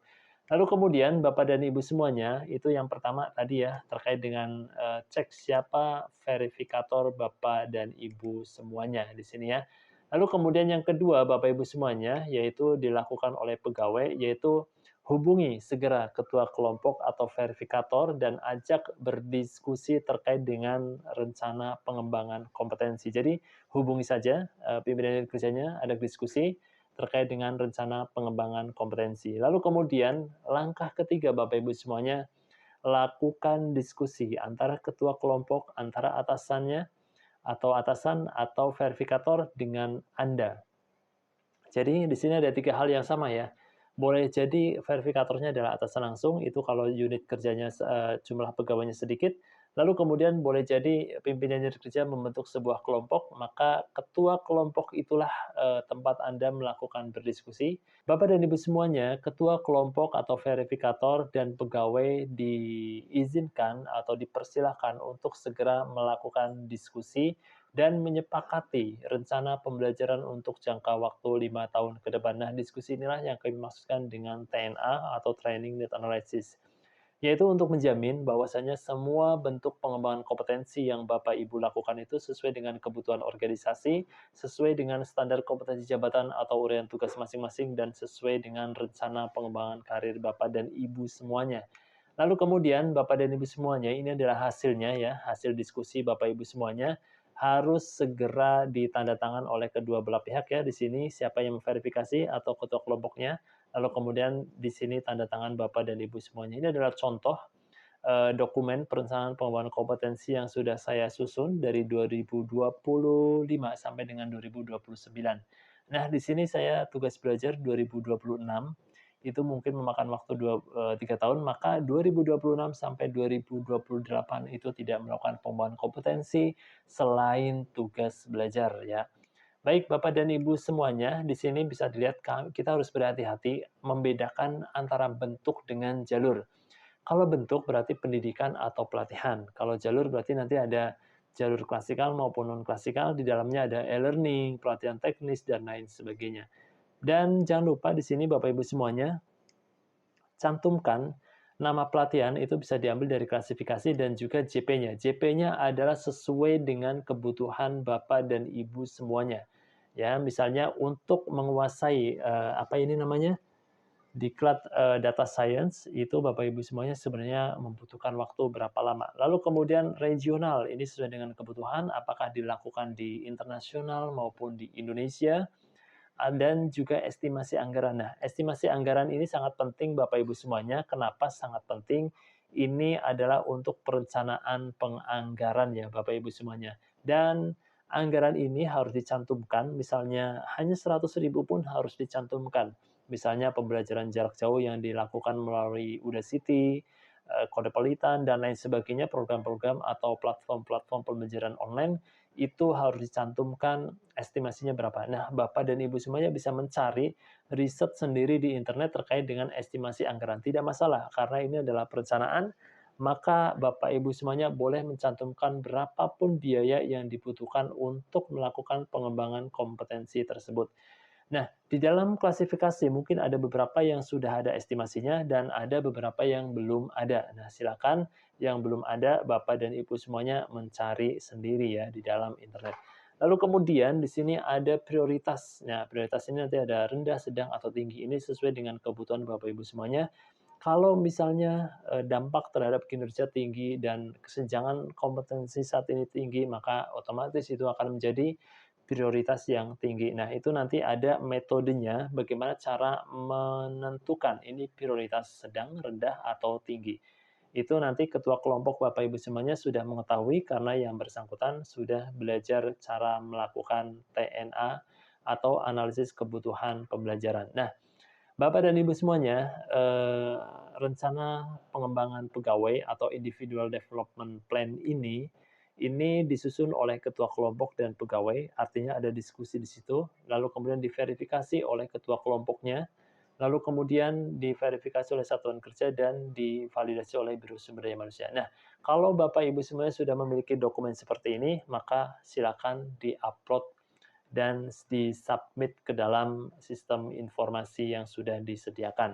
Lalu kemudian Bapak dan Ibu semuanya, itu yang pertama tadi ya, terkait dengan, cek siapa verifikator Bapak dan Ibu semuanya di sini ya. Lalu kemudian yang kedua Bapak Ibu semuanya, yaitu dilakukan oleh pegawai, yaitu hubungi segera ketua kelompok atau verifikator dan ajak berdiskusi terkait dengan rencana pengembangan kompetensi. Jadi hubungi saja, pimpinan kerjanya, ada diskusi, terkait dengan rencana pengembangan kompetensi. Lalu kemudian langkah ketiga Bapak Ibu semuanya, lakukan diskusi antara ketua kelompok, antara atasan atau verifikator dengan Anda. Jadi di sini ada 3 hal yang sama ya. Boleh jadi verifikatornya adalah atasan langsung, itu kalau unit kerjanya jumlah pegawainya sedikit. Lalu kemudian boleh jadi pimpinan unit kerja membentuk sebuah kelompok, maka ketua kelompok itulah tempat Anda melakukan berdiskusi. Bapak dan Ibu semuanya, ketua kelompok atau verifikator dan pegawai diizinkan atau dipersilahkan untuk segera melakukan diskusi dan menyepakati rencana pembelajaran untuk jangka waktu 5 tahun ke depan. Nah, diskusi inilah yang kami maksudkan dengan TNA atau Training Need Analysis, yaitu untuk menjamin bahwasanya semua bentuk pengembangan kompetensi yang Bapak Ibu lakukan itu sesuai dengan kebutuhan organisasi, sesuai dengan standar kompetensi jabatan atau uraian tugas masing-masing, dan sesuai dengan rencana pengembangan karir Bapak dan Ibu semuanya. Lalu kemudian Bapak dan Ibu semuanya, ini adalah hasilnya ya, hasil diskusi Bapak Ibu semuanya harus segera ditandatangan oleh kedua belah pihak ya. Di sini siapa yang memverifikasi atau ketua kelompoknya, lalu kemudian di sini tanda tangan Bapak dan Ibu semuanya. Ini adalah contoh dokumen perencanaan pengembangan kompetensi yang sudah saya susun dari 2025 sampai dengan 2029. Nah, di sini saya tugas belajar 2026, itu mungkin memakan waktu 3 tahun, maka 2026 sampai 2028 itu tidak melakukan pengembangan kompetensi selain tugas belajar ya. Baik Bapak dan Ibu semuanya, di sini bisa dilihat kita harus berhati-hati membedakan antara bentuk dengan jalur. Kalau bentuk berarti pendidikan atau pelatihan. Kalau jalur berarti nanti ada jalur klasikal maupun non-klasikal, di dalamnya ada e-learning, pelatihan teknis, dan lain sebagainya. Dan jangan lupa di sini Bapak Ibu semuanya, cantumkan nama pelatihan itu bisa diambil dari klasifikasi dan juga JP-nya. JP-nya adalah sesuai dengan kebutuhan Bapak dan Ibu semuanya. Ya, misalnya untuk menguasai apa ini namanya? Diklat data science itu Bapak Ibu semuanya sebenarnya membutuhkan waktu berapa lama. Lalu kemudian regional, ini sesuai dengan kebutuhan, apakah dilakukan di internasional maupun di Indonesia, dan juga estimasi anggaran. Nah, estimasi anggaran ini sangat penting Bapak Ibu semuanya. Kenapa sangat penting? Ini adalah untuk perencanaan penganggaran ya Bapak Ibu semuanya. Dan anggaran ini harus dicantumkan, misalnya hanya 100.000 pun harus dicantumkan. Misalnya pembelajaran jarak jauh yang dilakukan melalui Udacity, Kode Pelitan, dan lain sebagainya, program-program atau platform-platform pembelajaran online, itu harus dicantumkan estimasinya berapa. Nah, Bapak dan Ibu semuanya bisa mencari riset sendiri di internet terkait dengan estimasi anggaran. Tidak masalah, karena ini adalah perencanaan, maka Bapak Ibu semuanya boleh mencantumkan berapapun biaya yang dibutuhkan untuk melakukan pengembangan kompetensi tersebut. Nah, di dalam klasifikasi mungkin ada beberapa yang sudah ada estimasinya dan ada beberapa yang belum ada. Nah, silakan yang belum ada Bapak dan Ibu semuanya mencari sendiri ya di dalam internet. Lalu kemudian di sini ada prioritas. Nah, prioritas ini nanti ada rendah, sedang, atau tinggi. Ini sesuai dengan kebutuhan Bapak Ibu semuanya. Kalau misalnya dampak terhadap kinerja tinggi dan kesenjangan kompetensi saat ini tinggi, maka otomatis itu akan menjadi prioritas yang tinggi. Nah, itu nanti ada metodenya bagaimana cara menentukan ini prioritas sedang, rendah, atau tinggi. Itu nanti ketua kelompok Bapak Ibu semuanya sudah mengetahui karena yang bersangkutan sudah belajar cara melakukan TNA atau analisis kebutuhan pembelajaran. Nah, Bapak dan Ibu semuanya, rencana pengembangan pegawai atau individual development plan ini disusun oleh ketua kelompok dan pegawai, artinya ada diskusi di situ, lalu kemudian diverifikasi oleh ketua kelompoknya, lalu kemudian diverifikasi oleh satuan kerja dan divalidasi oleh Biro Sumber Daya Manusia. Nah, kalau Bapak Ibu semuanya sudah memiliki dokumen seperti ini, maka silakan di-upload dan di-submit ke dalam sistem informasi yang sudah disediakan.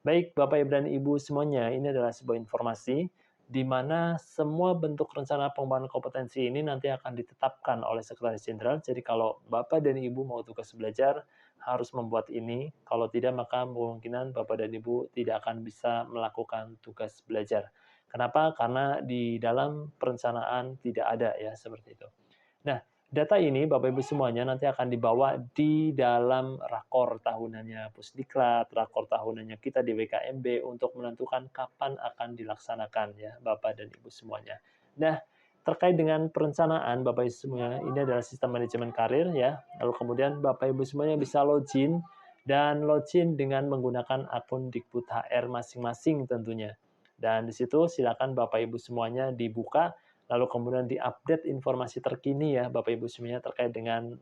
Baik, Bapak Ibu dan Ibu semuanya, ini adalah sebuah informasi di mana semua bentuk rencana pengembangan kompetensi ini nanti akan ditetapkan oleh Sekretaris Jenderal. Jadi kalau Bapak dan Ibu mau tugas belajar, harus membuat ini. Kalau tidak, maka kemungkinan Bapak dan Ibu tidak akan bisa melakukan tugas belajar. Kenapa? Karena di dalam perencanaan tidak ada ya, seperti itu. Nah, data ini Bapak Ibu semuanya nanti akan dibawa di dalam rakor tahunannya Pusdiklat, rakor tahunannya kita di WKMB untuk menentukan kapan akan dilaksanakan ya Bapak dan Ibu semuanya. Nah, terkait dengan perencanaan Bapak Ibu semuanya, ini adalah sistem manajemen karir ya. Lalu kemudian Bapak Ibu semuanya bisa login dan login dengan menggunakan akun Dikbud HR masing-masing tentunya. Dan di situ silakan Bapak Ibu semuanya dibuka lalu kemudian di-update informasi terkini ya Bapak Ibu semuanya terkait dengan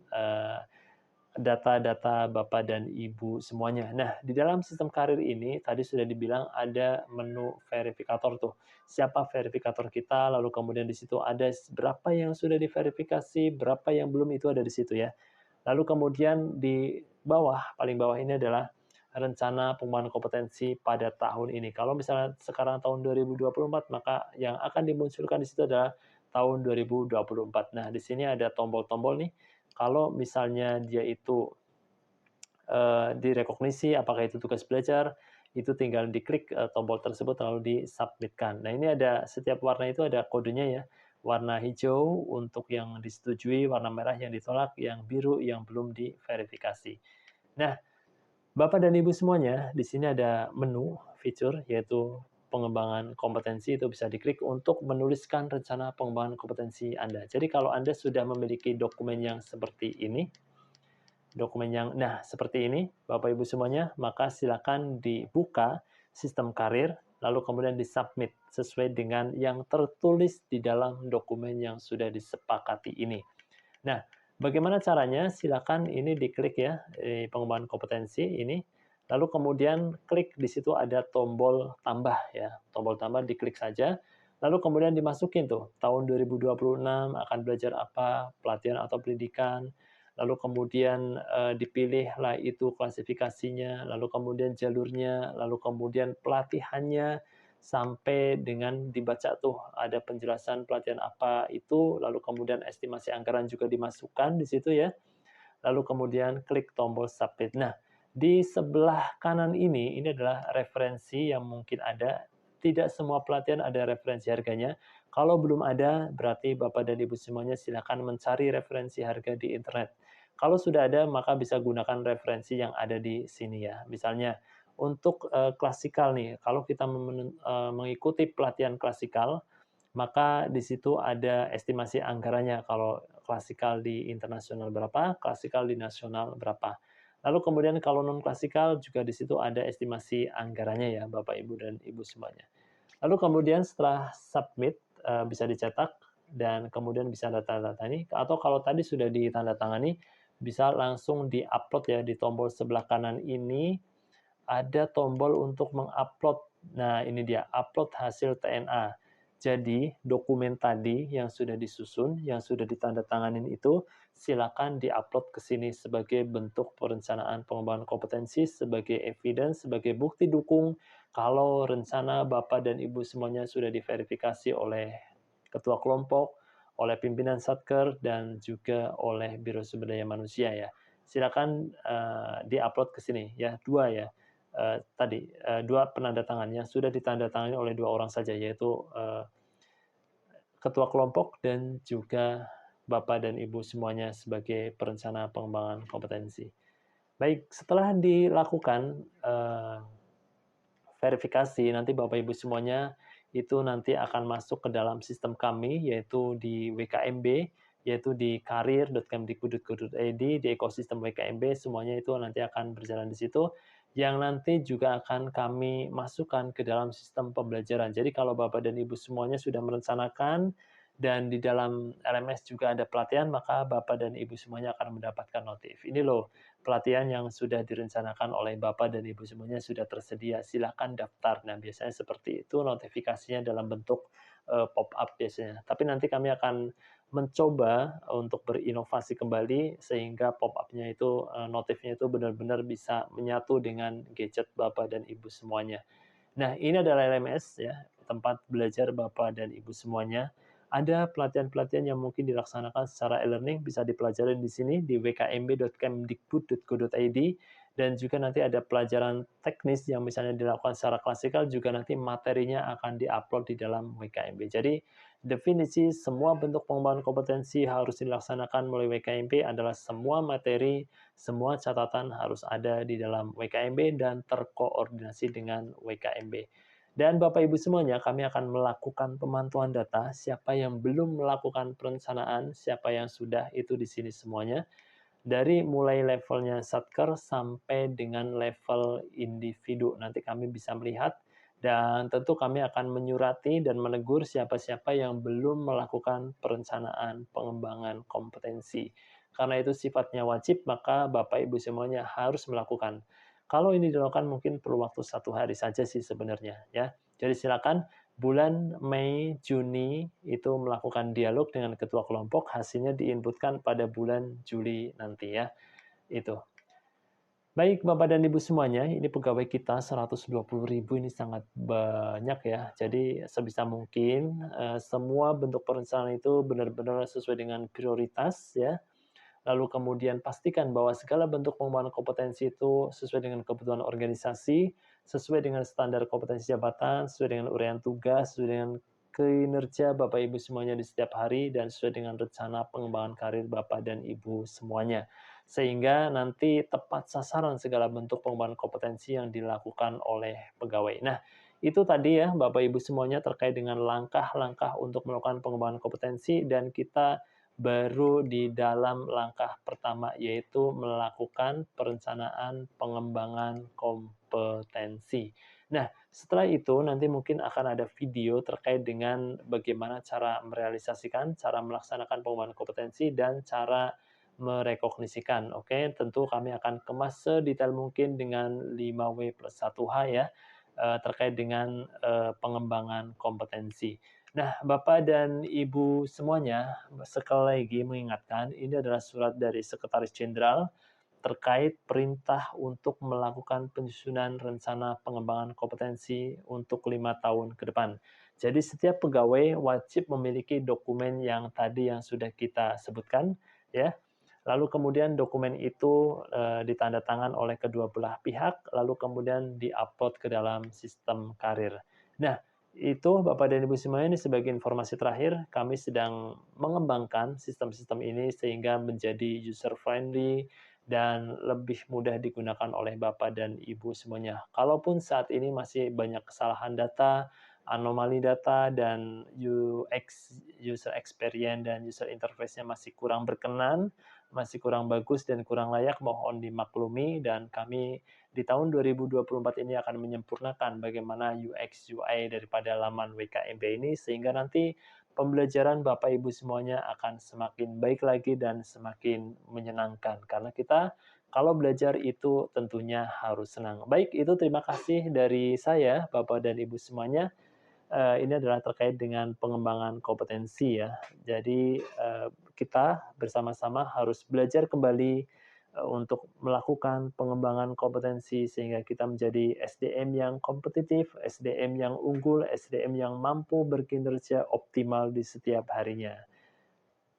data-data Bapak dan Ibu semuanya. Nah, di dalam sistem karir ini tadi sudah dibilang ada menu verifikator tuh. Siapa verifikator kita, lalu kemudian di situ ada berapa yang sudah diverifikasi, berapa yang belum itu ada di situ ya. Lalu kemudian di bawah, paling bawah ini adalah rencana pengembangan kompetensi pada tahun ini. Kalau misalnya sekarang tahun 2024, maka yang akan dimunculkan di situ adalah tahun 2024. Nah, di sini ada tombol-tombol nih. Kalau misalnya dia itu direkognisi apakah itu tugas belajar, itu tinggal diklik tombol tersebut lalu disubmitkan. Nah, ini ada setiap warna itu ada kodenya ya. Warna hijau untuk yang disetujui, warna merah yang ditolak, yang biru yang belum diverifikasi. Nah, Bapak dan Ibu semuanya, di sini ada menu fitur yaitu pengembangan kompetensi, itu bisa diklik untuk menuliskan rencana pengembangan kompetensi Anda. Jadi kalau Anda sudah memiliki dokumen yang seperti ini, dokumen yang nah seperti ini, Bapak Ibu semuanya, maka silakan dibuka sistem karir, lalu kemudian disubmit sesuai dengan yang tertulis di dalam dokumen yang sudah disepakati ini. Nah, bagaimana caranya? Silakan ini diklik ya, pengembangan kompetensi ini, lalu kemudian klik di situ ada tombol tambah ya, tombol tambah diklik saja, lalu kemudian dimasukin tuh, tahun 2026 akan belajar apa, pelatihan atau pendidikan, lalu kemudian dipilihlah itu klasifikasinya, lalu kemudian jalurnya, lalu kemudian pelatihannya, sampai dengan dibaca tuh ada penjelasan pelatihan apa itu, lalu kemudian estimasi anggaran juga dimasukkan di situ ya, lalu kemudian klik tombol submit. Nah, Di sebelah kanan ini adalah referensi yang mungkin ada. Tidak semua pelatihan ada referensi harganya. Kalau belum ada, berarti Bapak dan Ibu semuanya silakan mencari referensi harga di internet. Kalau sudah ada, maka bisa gunakan referensi yang ada di sini ya. Misalnya untuk klasikal nih, kalau kita mengikuti pelatihan klasikal, maka di situ ada estimasi anggarannya. Kalau klasikal di internasional berapa, klasikal di nasional berapa. Lalu kemudian kalau non klasikal juga di situ ada estimasi anggarannya ya Bapak Ibu dan Ibu semuanya. Lalu kemudian setelah submit bisa dicetak dan kemudian bisa ditandatangani atau kalau tadi sudah ditandatangani bisa langsung di-upload ya di tombol sebelah kanan ini ada tombol untuk mengupload. Nah, ini dia upload hasil TNA. Jadi, dokumen tadi yang sudah disusun, yang sudah ditandatanganin itu, silakan diupload ke sini sebagai bentuk perencanaan pengembangan kompetensi, sebagai evidence, sebagai bukti dukung kalau rencana Bapak dan Ibu semuanya sudah diverifikasi oleh ketua kelompok, oleh pimpinan Satker, dan juga oleh Biro Sumber Daya Manusia ya. Silakan diupload ke sini ya, dua ya tadi, 2 penandatangan yang sudah ditandatangani oleh 2 orang saja, yaitu, ketua kelompok dan juga Bapak dan Ibu semuanya sebagai perencana pengembangan kompetensi. Baik, setelah dilakukan, verifikasi, nanti Bapak Ibu semuanya itu nanti akan masuk ke dalam sistem kami, yaitu di WKMB, yaitu di karir.kemdikbud.go.id, di ekosistem WKMB, semuanya itu nanti akan berjalan di situ, yang nanti juga akan kami masukkan ke dalam sistem pembelajaran. Jadi kalau Bapak dan Ibu semuanya sudah merencanakan, dan di dalam LMS juga ada pelatihan, maka Bapak dan Ibu semuanya akan mendapatkan notif. Ini loh, pelatihan yang sudah direncanakan oleh Bapak dan Ibu semuanya sudah tersedia, silakan daftar. Nah, biasanya seperti itu notifikasinya dalam bentuk pop-up biasanya. Tapi nanti kami akan mencoba untuk berinovasi kembali sehingga pop-up-nya itu notifnya itu benar-benar bisa menyatu dengan gadget Bapak dan Ibu semuanya. Nah, ini adalah LMS ya, tempat belajar Bapak dan Ibu semuanya. Ada pelatihan-pelatihan yang mungkin dilaksanakan secara e-learning bisa dipelajari di sini di wkmb.kemdikbud.go.id dan juga nanti ada pelajaran teknis yang misalnya dilakukan secara klasikal juga nanti materinya akan diupload di dalam WKMB. Jadi definisi semua bentuk pengembangan kompetensi harus dilaksanakan melalui WKMB adalah semua materi, semua catatan harus ada di dalam WKMB dan terkoordinasi dengan WKMB. Dan Bapak Ibu semuanya, kami akan melakukan pemantauan data, siapa yang belum melakukan perencanaan, siapa yang sudah, itu di sini semuanya. Dari mulai levelnya Satker sampai dengan level individu. Nanti kami bisa melihat dan tentu kami akan menyurati dan menegur siapa-siapa yang belum melakukan perencanaan pengembangan kompetensi. Karena itu sifatnya wajib, maka Bapak Ibu semuanya harus melakukan. Kalau ini dilakukan mungkin perlu waktu 1 hari saja sih sebenarnya ya. Jadi silakan bulan Mei, Juni itu melakukan dialog dengan ketua kelompok, hasilnya diinputkan pada bulan Juli nanti ya, itu. Baik Bapak dan Ibu semuanya, ini pegawai kita 120.000 ini sangat banyak ya. Jadi sebisa mungkin, semua bentuk perencanaan itu benar-benar sesuai dengan prioritas ya. Lalu kemudian pastikan bahwa segala bentuk pengembangan kompetensi itu sesuai dengan kebutuhan organisasi, sesuai dengan standar kompetensi jabatan, sesuai dengan uraian tugas, sesuai dengan kinerja Bapak Ibu semuanya di setiap hari, dan sesuai dengan rencana pengembangan karir Bapak dan Ibu semuanya. Sehingga nanti tepat sasaran segala bentuk pengembangan kompetensi yang dilakukan oleh pegawai. Nah, itu tadi ya Bapak Ibu semuanya terkait dengan langkah-langkah untuk melakukan pengembangan kompetensi dan kita baru di dalam langkah pertama, yaitu melakukan perencanaan pengembangan kompetensi. Nah, setelah itu nanti mungkin akan ada video terkait dengan bagaimana cara merealisasikan, cara melaksanakan pengembangan kompetensi, dan cara merekognisikan. Oke, tentu kami akan kemas sedetail mungkin dengan 5W plus 1H ya, terkait dengan pengembangan kompetensi. Nah, Bapak dan Ibu semuanya, sekali lagi mengingatkan, ini adalah surat dari Sekretaris Jenderal terkait perintah untuk melakukan penyusunan rencana pengembangan kompetensi untuk 5 tahun ke depan. Jadi setiap pegawai wajib memiliki dokumen yang tadi yang sudah kita sebutkan, ya. lalu kemudian dokumen itu ditanda tangan oleh kedua belah pihak, lalu kemudian diupload ke dalam sistem karir. Nah, itu Bapak dan Ibu semuanya ini sebagai informasi terakhir, kami sedang mengembangkan sistem-sistem ini sehingga menjadi user friendly dan lebih mudah digunakan oleh Bapak dan Ibu semuanya. Kalaupun saat ini masih banyak kesalahan data, anomali data, dan UX, user experience dan user interface-nya masih kurang berkenan, masih kurang bagus dan kurang layak, mohon dimaklumi, dan kami di tahun 2024 ini akan menyempurnakan bagaimana UX UI daripada laman WKMB ini sehingga nanti pembelajaran Bapak Ibu semuanya akan semakin baik lagi dan semakin menyenangkan karena kita kalau belajar itu tentunya harus senang. Baik, itu terima kasih dari saya Bapak dan Ibu semuanya. Ini adalah terkait dengan pengembangan kompetensi ya. Jadi, kita bersama-sama harus belajar kembali, untuk melakukan pengembangan kompetensi sehingga kita menjadi SDM yang kompetitif, SDM yang unggul, SDM yang mampu berkinerja optimal di setiap harinya.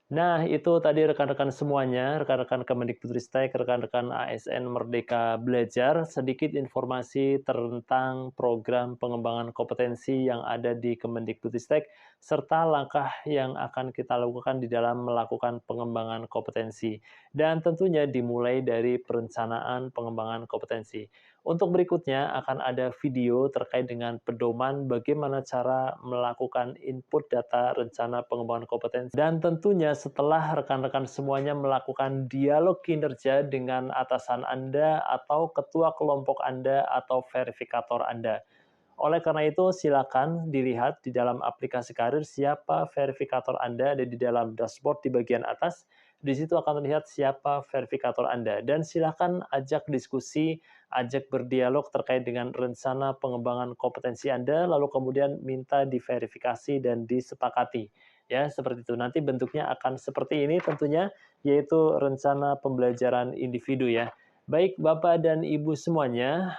Nah, itu tadi rekan-rekan semuanya, rekan-rekan Kemendikbudristek, rekan-rekan ASN Merdeka Belajar, sedikit informasi tentang program pengembangan kompetensi yang ada di Kemendikbudristek, serta langkah yang akan kita lakukan di dalam melakukan pengembangan kompetensi. Dan tentunya dimulai dari perencanaan pengembangan kompetensi. Untuk berikutnya akan ada video terkait dengan pedoman bagaimana cara melakukan input data rencana pengembangan kompetensi. Dan tentunya setelah rekan-rekan semuanya melakukan dialog kinerja dengan atasan Anda atau ketua kelompok Anda atau verifikator Anda. Oleh karena itu, silakan dilihat di dalam aplikasi karir siapa verifikator Anda ada di dalam dashboard di bagian atas. Di situ akan terlihat siapa verifikator Anda. Dan silakan ajak diskusi, ajak berdialog terkait dengan rencana pengembangan kompetensi Anda, lalu kemudian minta diverifikasi dan disepakati. Ya, seperti itu. Nanti bentuknya akan seperti ini tentunya, yaitu rencana pembelajaran individu ya. Baik Bapak dan Ibu semuanya,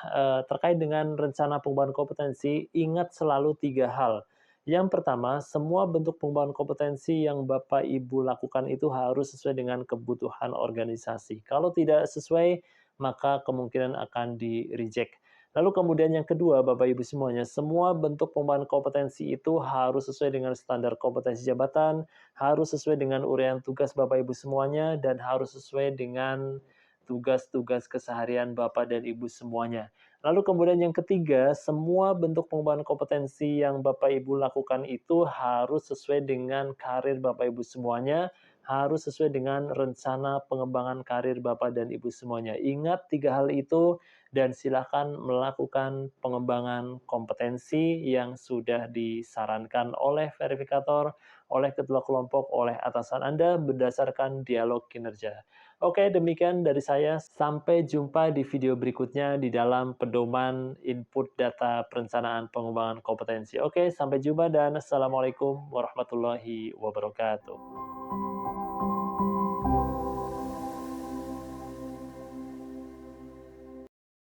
terkait dengan rencana pengembangan kompetensi, ingat selalu 3 hal. Yang pertama, semua bentuk pengembangan kompetensi yang Bapak Ibu lakukan itu harus sesuai dengan kebutuhan organisasi. Kalau tidak sesuai, maka kemungkinan akan di-reject. Lalu kemudian yang kedua, Bapak Ibu semuanya, semua bentuk pengembangan kompetensi itu harus sesuai dengan standar kompetensi jabatan, harus sesuai dengan uraian tugas Bapak Ibu semuanya, dan harus sesuai dengan tugas-tugas keseharian Bapak dan Ibu semuanya. Lalu kemudian yang ketiga, semua bentuk pengembangan kompetensi yang Bapak Ibu lakukan itu harus sesuai dengan karir Bapak Ibu semuanya, harus sesuai dengan rencana pengembangan karir Bapak dan Ibu semuanya. Ingat 3 hal itu dan silakan melakukan pengembangan kompetensi yang sudah disarankan oleh verifikator, oleh ketua kelompok, oleh atasan Anda berdasarkan dialog kinerja. Oke, demikian dari saya. Sampai jumpa di video berikutnya di dalam pedoman input data perencanaan pengembangan kompetensi. Oke, sampai jumpa dan assalamualaikum warahmatullahi wabarakatuh.